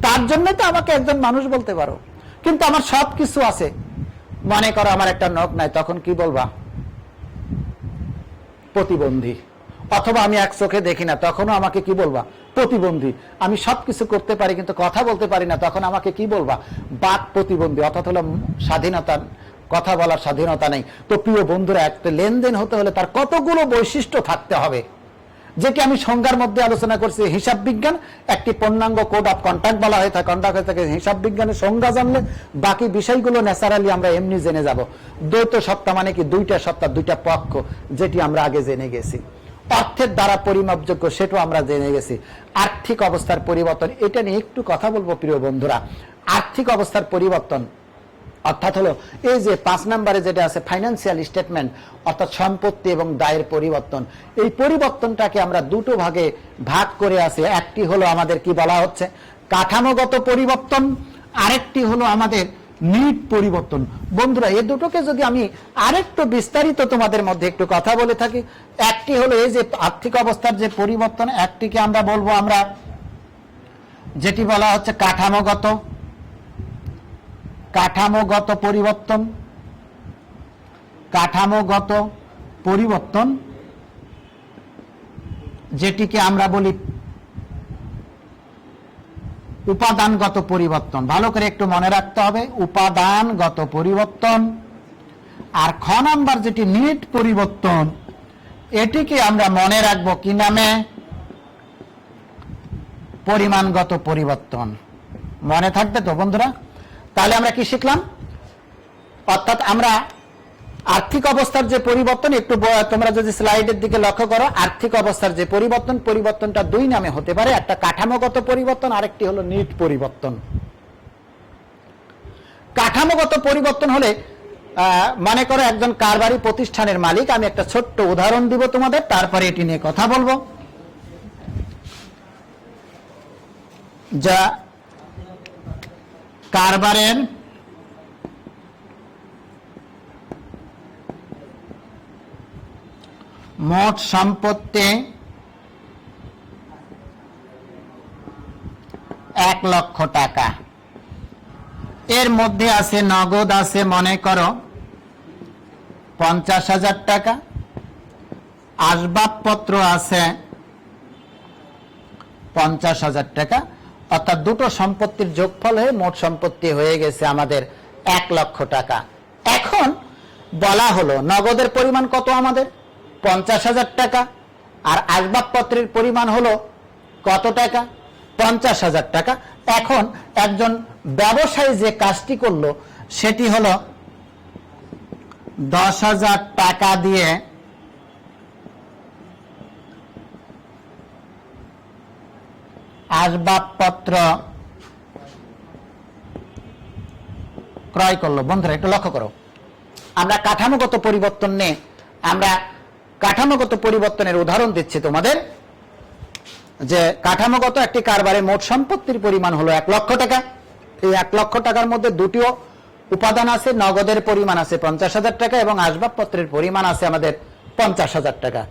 তার জন্য তো আমাকে একজন মানুষ বলতে পারো। কিন্তু আমার সব কিছু আছে, মনে করো আমার একটা নখ নাই, তখন কি বলবা? প্রতিবন্ধী। অথবা আমি এক চোখে দেখি না, তখনও আমাকে কি বলবা? প্রতিবন্ধী। আমি সবকিছু করতে পারি কিন্তু কথা বলতে পারি না, তখন আমাকে কি বলবা? বাক প্রতিবন্ধী। অর্থাৎ হলো স্বাধীনতা, কথা বলার স্বাধীনতা নেই। তো প্রিয় বন্ধুরা, একটা লেনদেন হতে হলে তার কতগুলো বৈশিষ্ট্য থাকতে হবে, যেটি আমি সংজ্ঞার মধ্যে আলোচনা করছি। হিসাব বিজ্ঞান একটি পূর্ণাঙ্গ কোড অফ কন্ডাক্ট বলা হয়ে থাকে। কন্ডাক্ট হয়ে থাকে হিসাব বিজ্ঞানের সংজ্ঞা জানলে বাকি বিষয়গুলো ন্যাচারালি আমরা এমনি জেনে যাব। দ্বৈত সত্তা মানে কি? দুইটা সত্তা, দুইটা পক্ষ, যেটি আমরা আগে জেনে গেছি। অর্থের দ্বারা পরিমাপযোগ্য, সেটাও আমরা জেনে গেছি। আর্থিক অবস্থার পরিবর্তন, এটা নিয়ে একটু কথা বলবো প্রিয় বন্ধুরা। আর্থিক অবস্থার পরিবর্তন অর্থাৎ হলো এই যে 5 নম্বরে যেটা আছে ফাইন্যান্সিয়াল স্টেটমেন্ট, অর্থাৎ সম্পত্তি এবং দায়ের পরিবর্তন। এই পরিবর্তনটাকে আমরা দুটো ভাগে ভাগ করে আছে। একটি হলো আমাদের কি বলা হচ্ছে? কাঠামোগত পরিবর্তন, আরেকটি হলো আমাদের নিট পরিবর্তন। বন্ধুরা, এই দুটোকে যদি আমি আরেকটু বিস্তারিত তোমাদের মধ্যে একটু কথা বলে থাকি, একটি হলো এই যে আর্থিক অবস্থার যে পরিবর্তন, একটিকে আমরা বলবো আমরা যেটি বলা হচ্ছে কাঠামোগত পরিবর্তন। কাঠামোগত পরিবর্তন যেটিকে আমরা বলি উপাদানগত পরিবর্তন। ভালো করে একটু মনে রাখতে হবে, উপাদানগত পরিবর্তন। আর খ নাম্বার যেটি নিট পরিবর্তন, এটিকে আমরা মনে রাখবো কি নামে? পরিমাণগত পরিবর্তন। মনে থাকবে তো বন্ধুরা? তাহলে আমরা কি শিখলাম? অর্থাৎ আমরা আর্থিক অবস্থার যে পরিবর্তন, একটু তোমরা যদি স্লাইডের দিকে লক্ষ্য করো, আর্থিক অবস্থার যে পরিবর্তনটা দুই নামে হতে পারে। একটা কাঠামোগত পরিবর্তন, আরেকটি হলো নিট পরিবর্তন। কাঠামোগত পরিবর্তন হলে মনে করো একজন কারবারি প্রতিষ্ঠানের মালিক। আমি একটা ছোট্ট উদাহরণ দিব তোমাদের, তারপরে এটি নিয়ে কথা বলবো। যা কারবারের মোট সম্পত্তি 1 লক্ষ টাকা। এর মধ্যে আছে নগদ আছে মনে করো 50,000 টাকা, আসবাবপত্র আছে 50,000 টাকা। অর্থাৎ দুটো সম্পত্তির যোগফল হয়ে মোট সম্পত্তি হয়ে গেছে আমাদের 1 লক্ষ টাকা। এখন বলা হলো নগদের পরিমাণ কত? আমাদের 50,000 টাকা। আর আসবাবপত্রের পরিমাণ হলো কত টাকা? 50,000 টাকা। এখন একজন ব্যবসায়ী যে কাজটি করলো সেটি হলো 10,000 টাকা দিয়ে আসবাবপত্র ক্রয় করলো। বন্ধুরা একটু লক্ষ্য করো, আমরা কাঠামোগত পরিবর্তন নিয়ে আমরা কাঠামোগত পরিবর্তনের উদাহরণ দিচ্ছি তোমাদের। যে কাঠামোগত একটি কারবারে মোট সম্পত্তির পরিমাণ হলো 1 লক্ষ টাকা। এই 1 লক্ষ টাকার মধ্যে দুটিও উপাদান আছে, নগদের পরিমাণ আছে 50,000 টাকা এবং আসবাবপত্রের পরিমাণ আছে আমাদের 50,000 টাকা।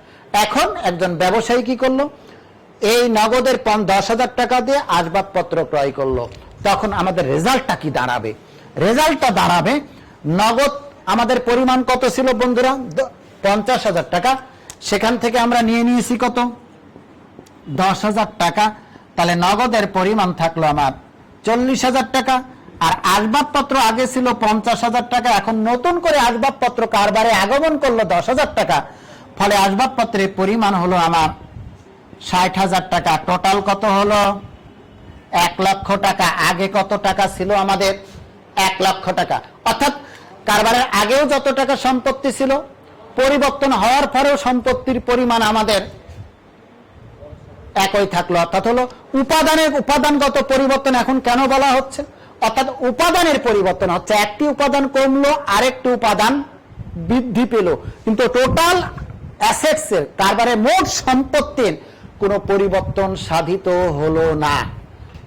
এখন একজন ব্যবসায়ী কি করলো? এই নগদের 10,000 টাকা দিয়ে আসবাবপত্র ক্রয় করলো। তখন আমাদের রেজাল্টটা কি দাঁড়াবে? রেজাল্টটা দাঁড়াবে, নগদ আমাদের পরিমাণ কত ছিল বন্ধুরা? 50,000 টাকা। সেখান থেকে আমরা নিয়ে নিয়েছি কত? 10,000 টাকা। তাহলে নগদের পরিমাণ থাকলো আমার 40,000 টাকা। আর আসবাবপত্র আগে ছিল 50,000 টাকা, এখন নতুন করে আসবাবপত্র কারবারে আগমন করলো 10,000 টাকা। ফলে আসবাবপত্রের পরিমাণ হলো আমার 60,000 টাকা। টোটাল কত হলো? 1 লক্ষ টাকা। আগে কত টাকা ছিল আমাদের? 1 লক্ষ টাকা। অর্থাৎ কারবারের আগেও যত টাকা সম্পত্তি ছিল, পরিবর্তন হওয়ার পরেও সম্পত্তির পরিমাণ আমাদের একই থাকলো। অর্থাৎ হলো উপাদানগত পরিবর্তন এখন কেন বলা হচ্ছে? অর্থাৎ উপাদানের পরিবর্তন হচ্ছে, একটি উপাদান কমলো আরেকটি উপাদান বৃদ্ধি পেল, কিন্তু টোটাল অ্যাসেটসের কারবারে মোট সম্পত্তির কোনো পরিবর্তন সাধিত হলো না।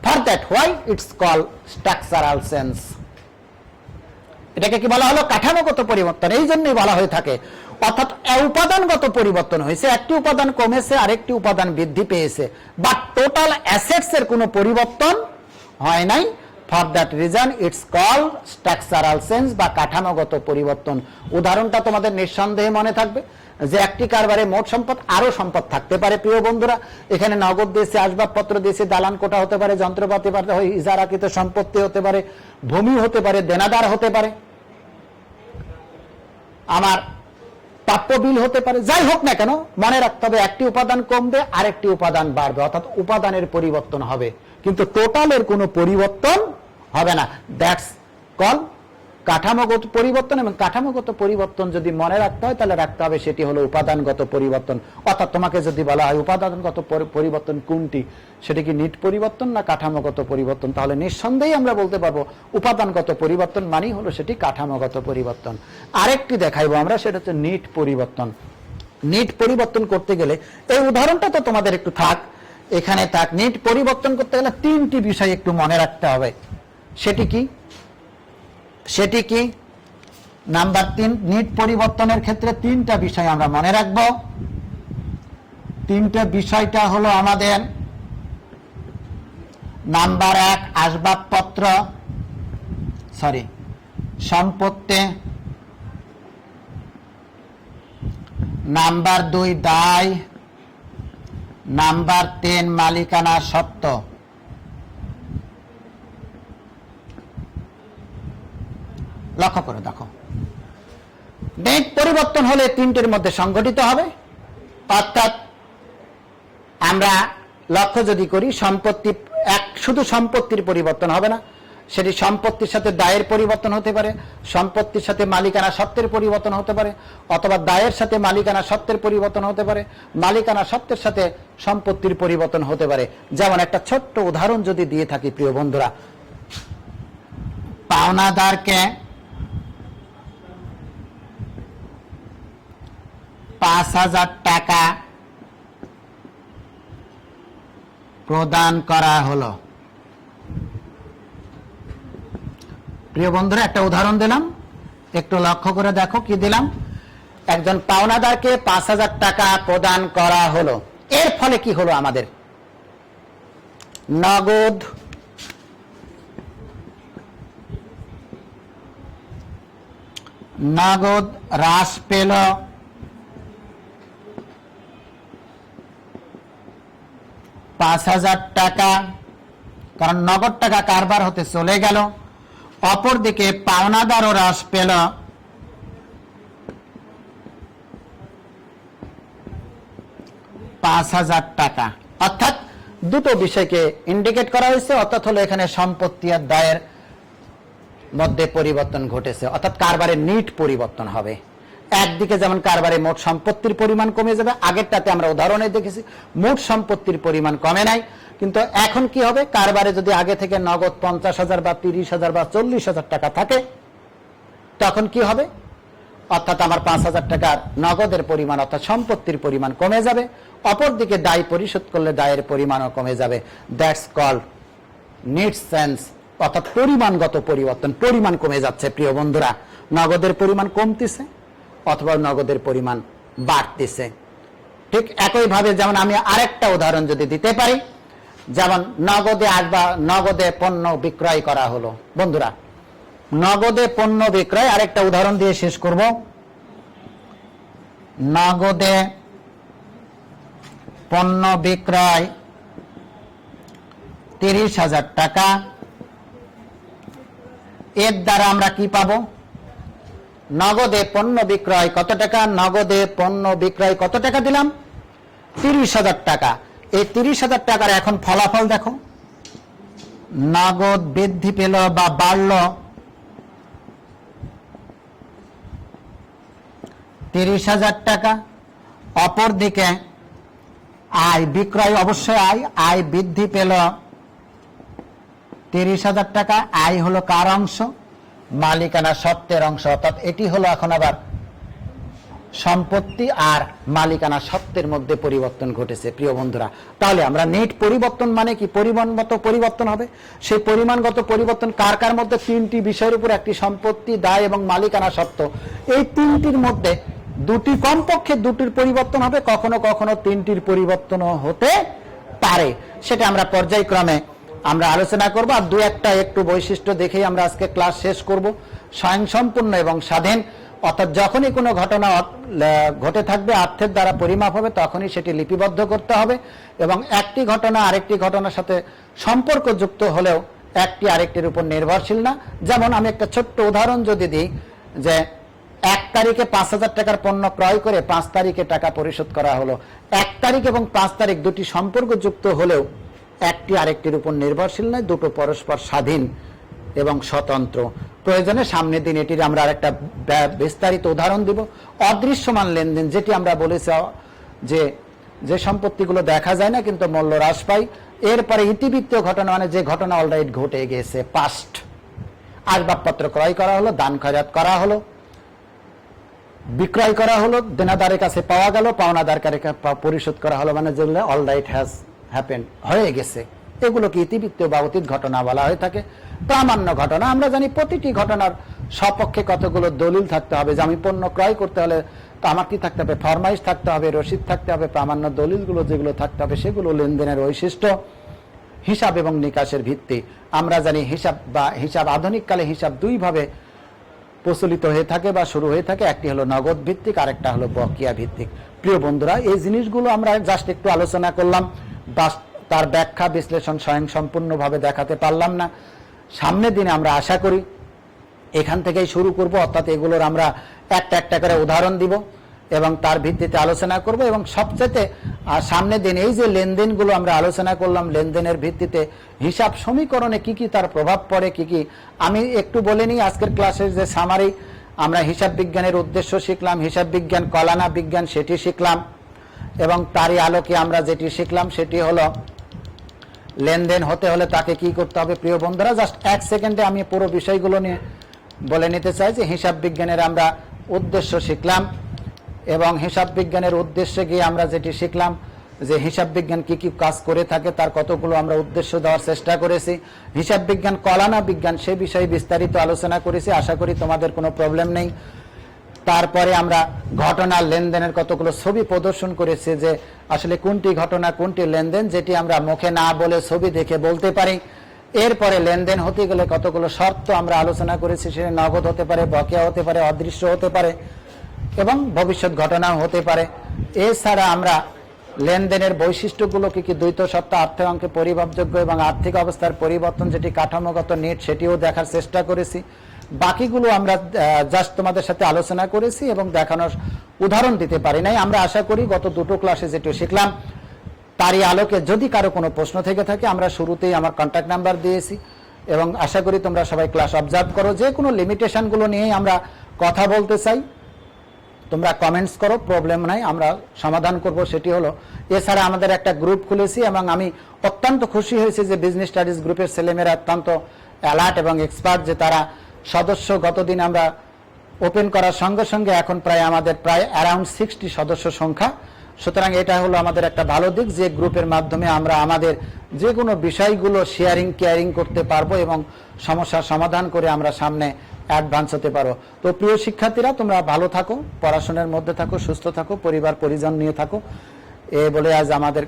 For that why it's call structural change. এটাকে কি বলা হলো? কাঠামোগত পরিবর্তন। এই জন্যই বলা হয়ে থাকে। অর্থাৎ উপাদানগত পরিবর্তন হয়েছে, একটি উপাদান কমেছে আরেকটি উপাদান বৃদ্ধি পেয়েছে, বাট টোটাল অ্যাসেটস এর কোনো পরিবর্তন হয় নাই। For that reason it's call structural change বা কাঠামোগত পরিবর্তন। উদাহরণটা তোমাদের নিঃসন্দেহে মনে থাকবে যে একটি কারবারে মোট সম্পদ আরো সম্পদ থাকতে পারে। প্রিয় বন্ধুরা, এখানে নগদ দিয়েছে, আসবাবপত্র দিয়েছে, দালান কোঠা হতে পারে, যন্ত্রপাতি ইজারাকৃত সম্পত্তি হতে পারে, ভূমি হতে পারে, দেনাদার হতে পারে, আমার প্রাপ্য বিল হতে পারে। যাই হোক না কেন, মনে রাখতে হবে একটি উপাদান কমবে আরেকটি উপাদান বাড়বে, অর্থাৎ উপাদানের পরিবর্তন হবে কিন্তু টোটালের কোনো পরিবর্তন হবে না। দ্যাটস কল কাঠামোগত পরিবর্তন। এবং কাঠামোগত পরিবর্তন যদি মনে রাখতে হয় তাহলে রাখতে হবে সেটি হলো উপাদানগত পরিবর্তন। অর্থাৎ তোমাকে যদি বলা হয় উপাদানগত পরিবর্তন কোনটি, সেটি কি নিট পরিবর্তন না কাঠামোগত পরিবর্তন, তাহলে নিঃসন্দেহে আমরা বলতে পারবো উপাদানগত পরিবর্তন মানেই হলো সেটি কাঠামোগত পরিবর্তন। আরেকটি দেখাইবো আমরা, সেটা হচ্ছে নিট পরিবর্তন। নিট পরিবর্তন করতে গেলে এই উদাহরণটা তো তোমাদের একটু থাক, এখানে থাক। নিট পরিবর্তন করতে গেলে তিনটি বিষয় একটু মনে রাখতে হবে। সেটি কি? সেটি কি? নাম্বার 3, নিট পরিবর্তনের ক্ষেত্রে তিনটা বিষয় আমরা মনে রাখব। তিনটা বিষয়টা হলো আমাদের নাম্বার 1 আসবাবপত্র, সম্পত্তি, নাম্বার 2 দায়, নাম্বার 3 মালিকানা সত্ত্ব। লক্ষ্য করে দেখো, নেট পরিবর্তন হলে তিনটের মধ্যে সংঘটিত হবে। অর্থাৎ আমরা লক্ষ্য যদি করি, সম্পত্তি শুধু সম্পত্তির পরিবর্তন হবে না, সেটি সম্পত্তির সাথে দায়ের পরিবর্তন হতে পারে, সম্পত্তির সাথে মালিকানা সত্ত্বের পরিবর্তন হতে পারে, অথবা দায়ের সাথে মালিকানা সত্ত্বের পরিবর্তন হতে পারে, মালিকানা সত্ত্বের সাথে সম্পত্তির পরিবর্তন হতে পারে। যেমন একটা ছোট্ট উদাহরণ যদি দিয়ে থাকি প্রিয় বন্ধুরা, পাওনাদারকে 5,000 টাকা প্রদান করা হলো। প্রিয় বন্ধুরা, একটা উদাহরণ দিলাম, একটু লক্ষ্য করে দেখো কি দিলাম। একজন পাওনাদারকে 5,000 টাকা প্রদান করা হলো। এর ফলে কি হলো? আমাদের নগদ হ্রাস পেল, 5,000 টাকা, কারণ নগদ টাকা কারবার হতে চলে গেল। অপরদিকে পাওনাদারও হ্রাস পেল 5,000 টাকা। অর্থাৎ দুটো বিষয়কে ইন্ডিকেট করা হয়েছে। অর্থাৎ হলো এখানে সম্পত্তি আর দায়ের মধ্যে পরিবর্তন ঘটেছে, অর্থাৎ কারবারের নিট পরিবর্তন হবে। একদিকে যেমন কারবারে মোট সম্পত্তির পরিমাণ কমে যাবে, আগেরটাতে আমরা উদাহরণে দেখেছি মোট সম্পত্তির পরিমাণ কমে নাই, কিন্তু এখন কি হবে? কারবারে যদি আগে থেকে নগদ 50,000 বা 30,000 বা 40,000 টাকা থাকে, তখন কি হবে? অর্থাৎ আমার 5,000 টাকার নগদের পরিমাণ অর্থাৎ সম্পত্তির পরিমাণ কমে যাবে। অপরদিকে দায় পরিশোধ করলে দায়ের পরিমাণও কমে যাবে। দ্যাটস কল নিট চেঞ্জ, অর্থাৎ পরিমাণগত পরিবর্তন। পরিমাণ কমে যাচ্ছে প্রিয় বন্ধুরা, নগদের পরিমাণ কমতেছে অথবা নগদের পরিমাণ বাড়তেছে। ঠিক একইভাবে যেমন আমি আরেকটা উদাহরণ যদি দিতে পারি, যেমন নগদে পণ্য বিক্রয় করা হলো। বন্ধুরা, নগদে পণ্য বিক্রয়, আরেকটা উদাহরণ দিয়ে শেষ করব। নগদে পণ্য বিক্রয় 30,000 টাকা। এর দ্বারা আমরা কি পাবো? নগদে পণ্য বিক্রয় কত টাকা? নগদে পণ্য বিক্রয় কত টাকা দিলাম? 30,000 টাকা। এই 30,000 টাকার এখন ফলাফল দেখো, নগদ বৃদ্ধি পেল বা বাড়ল 30,000 টাকা। অপরদিকে আয়, বিক্রয় অবশ্যই আয় বৃদ্ধি পেল 30,000 টাকা। আয় হলো কার অংশ? মালিকানা সত্ত্বের অংশ। অর্থাৎ এটি হলো এখন আবার সম্পত্তি আর মালিকানা সত্ত্বের মধ্যে পরিবর্তন ঘটেছে প্রিয় বন্ধুরা। তাহলে আমরা নেট পরিবর্তন মানে কি? পরিমাণগত পরিবর্তন হবে। সেই পরিমাণগত পরিবর্তন কার কার মধ্যে? তিনটি বিষয়ের উপর, একটি সম্পত্তি, দায় এবং মালিকানা সত্ত্ব। এই তিনটির মধ্যে দুটি, কমপক্ষে দুটির পরিবর্তন হবে, কখনো কখনো তিনটির পরিবর্তনও হতে পারে। সেটা আমরা পর্যায়ক্রমে আমরা আলোচনা করব, আর দু একটা একটু বৈশিষ্ট্য দেখেই আমরা আজকে ক্লাস শেষ করব। স্বয়ংসম্পূর্ণ এবং স্বাধীন, অর্থাৎ যখনই কোনো ঘটনা ঘটে থাকবে, অর্থের দ্বারা পরিমাপ হবে, তখনই সেটি লিপিবদ্ধ করতে হবে এবং একটি ঘটনা আরেকটি ঘটনার সাথে সম্পর্কযুক্ত হলেও একটি আরেকটির উপর নির্ভরশীল না। যেমন আমি একটা ছোট্ট উদাহরণ যদি দিই, যে 1 তারিখে 5,000 টাকার পণ্য ক্রয় করে 5 তারিখে টাকা পরিশোধ করা হলো। 1 তারিখ এবং 5 তারিখ দুটি সম্পর্কযুক্ত হলেও একটি আরেকটির উপর নির্ভরশীল নয়, দুটো পরস্পর স্বাধীন এবং স্বতন্ত্র। প্রয়োজনে সামনের দিন এটির আমরা আরেকটা বিস্তারিত উদাহরণ দিব। অদৃশ্যমান লেনদেন, যেটি আমরা বলেছি যে সম্পত্তিগুলো দেখা যায় না কিন্তু মূল্য হ্রাস পায়। এরপরে ইতিবৃত্তীয় ঘটনা, মানে যে ঘটনা অলরেডি ঘটে গেছে, পাস্ট। আসবাবপত্র ক্রয় করা হলো, দান খয়রাত করা হলো, বিক্রয় করা হলো, দেনাদারের কাছে পাওয়া গেল, পাওনাদার কাছে পরিশোধ করা হলো, মানে যেগুলো অলরাইট হ্যাজ হ্যাপেন্ড, হয়ে গেছে, এগুলোকে ইতিবৃত্তীয় বা অতীত ঘটনা বলা হয়ে থাকে। প্রামাণ্য ঘটনা, আমরা জানি প্রতিটি ঘটনার সপক্ষে কতগুলো দলিল থাকতে হবে। যে আমি পণ্য ক্রয় করতে হলে তো আমার কি থাকতে হবে? ফরমাইশ থাকতে হবে, রসিদ থাকতে হবে, প্রামাণ্য দলিলগুলো যেগুলো থাকতে হবে সেগুলো লেনদেনের বৈশিষ্ট্য। হিসাব এবং নিকাশের ভিত্তি, আমরা জানি হিসাব আধুনিক কালে হিসাব দুইভাবে প্রচলিত হয়ে থাকে বা শুরু হয়ে থাকে। একটি হলো নগদ ভিত্তিক, আরেকটা হলো বকেয়া ভিত্তিক। প্রিয় বন্ধুরা, এই জিনিসগুলো আমরা জাস্ট একটু আলোচনা করলাম, তার ব্যাখ্যা বিশ্লেষণ স্বয়ংসম্পূর্ণভাবে দেখাতে পারলাম না। সামনের দিনে আমরা আশা করি এখান থেকেই শুরু করব, অর্থাৎ এগুলোর আমরা একটা একটা করে উদাহরণ দিব এবং তার ভিত্তিতে আলোচনা করব। এবং সবচেয়ে সামনের দিন এই যে লেনদেনগুলো আমরা আলোচনা করলাম, লেনদেনের ভিত্তিতে হিসাব সমীকরণে কি কি তার প্রভাব পড়ে, কি কি আমি একটু বলে নিই। আজকের ক্লাসের যে সামারি, আমরা হিসাব বিজ্ঞানের উদ্দেশ্য শিখলাম, হিসাব বিজ্ঞান কলানা বিজ্ঞান সেটি শিখলাম, এবং তারই আলোকে আমরা যেটি শিখলাম সেটি হলো লেনদেন হতে হলে তাকে কি করতে হবে। প্রিয় বন্ধুরা, জাস্ট 1 সেকেন্ডে আমি পুরো বিষয়গুলো নিয়ে বলে নিতে চাই যে হিসাব বিজ্ঞানের আমরা উদ্দেশ্য শিখলাম, এবং হিসাব বিজ্ঞানের উদ্দেশ্যে গিয়ে আমরা যেটি শিখলাম যে হিসাব বিজ্ঞান কি কি কাজ করে থাকে তার কতগুলো আমরা উদ্দেশ্য দেওয়ার চেষ্টা করেছি। হিসাব বিজ্ঞান কলানা বিজ্ঞান সে বিষয়ে বিস্তারিত আলোচনা করেছি, আশা করি তোমাদের কোনো প্রবলেম নেই। তারপরে আমরা ঘটনা লেনদেনের কতগুলো ছবি প্রদর্শন করেছি, যে আসলে কোনটি ঘটনা কোনটি লেনদেন, যেটি আমরা মুখে না বলে ছবি দেখে বলতে পারি। এরপরে লেনদেন হতে গেলে কতগুলো শর্ত আমরা আলোচনা করেছি, সেটা নগদ হতে পারে, বকেয়া হতে পারে, অদৃশ্য হতে পারে এবং ভবিষ্যৎ ঘটনাও হতে পারে। এছাড়া আমরা লেনদেনের বৈশিষ্ট্যগুলো কি কি, দ্বৈত সত্তা, আর্থিক অঙ্কে পরিমাপযোগ্য এবং আর্থিক অবস্থার পরিবর্তন যেটি কাঠামোগত নেট, সেটিও দেখার চেষ্টা করেছি। বাকিগুলো আমরা জাস্ট তোমাদের সাথে আলোচনা করেছি এবং দেখানোর উদাহরণ দিতে পারি নাই। আমরা আশা করি গত দুটো ক্লাসে যেটি শিখলাম তারই আলোকে যদি কারো কোনো প্রশ্ন থেকে থাকে, আমরা শুরুতেই আমার কন্ট্যাক্ট নাম্বার দিয়েছি এবং আশা করি তোমরা সবাই ক্লাস অবজার্ভ করো। যে কোনো লিমিটেশনগুলো নিয়েই আমরা কথা বলতে চাই, তোমরা কমেন্টস করো, প্রবলেম নাই, আমরা সমাধান করব। সেটি হলো, এছাড়া আমাদের একটা গ্রুপ খুলেছি এবং আমি অত্যন্ত খুশি হয়েছি যে বিজনেস স্টাডিজ গ্রুপের ছেলেমেয়েরা অত্যন্ত অ্যালার্ট এবং এক্সপার্ট, যে তারা সদস্য গতদিন আমরা ওপেন করার সঙ্গে সঙ্গে এখন আমাদের প্রায় অ্যারাউন্ড 60 সদস্য সংখ্যা। সুতরাং এটা হলো আমাদের একটা ভালো দিক, যে গ্রুপের মাধ্যমে আমরা আমাদের যে কোনো বিষয়গুলো শেয়ারিং কেয়ারিং করতে পারবো এবং সমস্যার সমাধান করে আমরা সামনে অ্যাডভান্স হতে পারো। তো প্রিয় শিক্ষার্থীরা, তোমরা ভালো থাকো, পড়াশোনার মধ্যে থাকো, সুস্থ থাকো, পরিবার পরিজন নিয়ে থাকো। এ বলে আজ আমাদের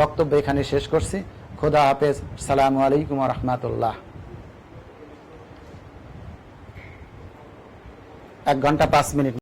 বক্তব্য এখানে শেষ করছি। খোদা হাফেজ, আসসালামু আলাইকুম ওয়া রাহমাতুল্লাহ। 1 ঘন্টা 5 মিনিট।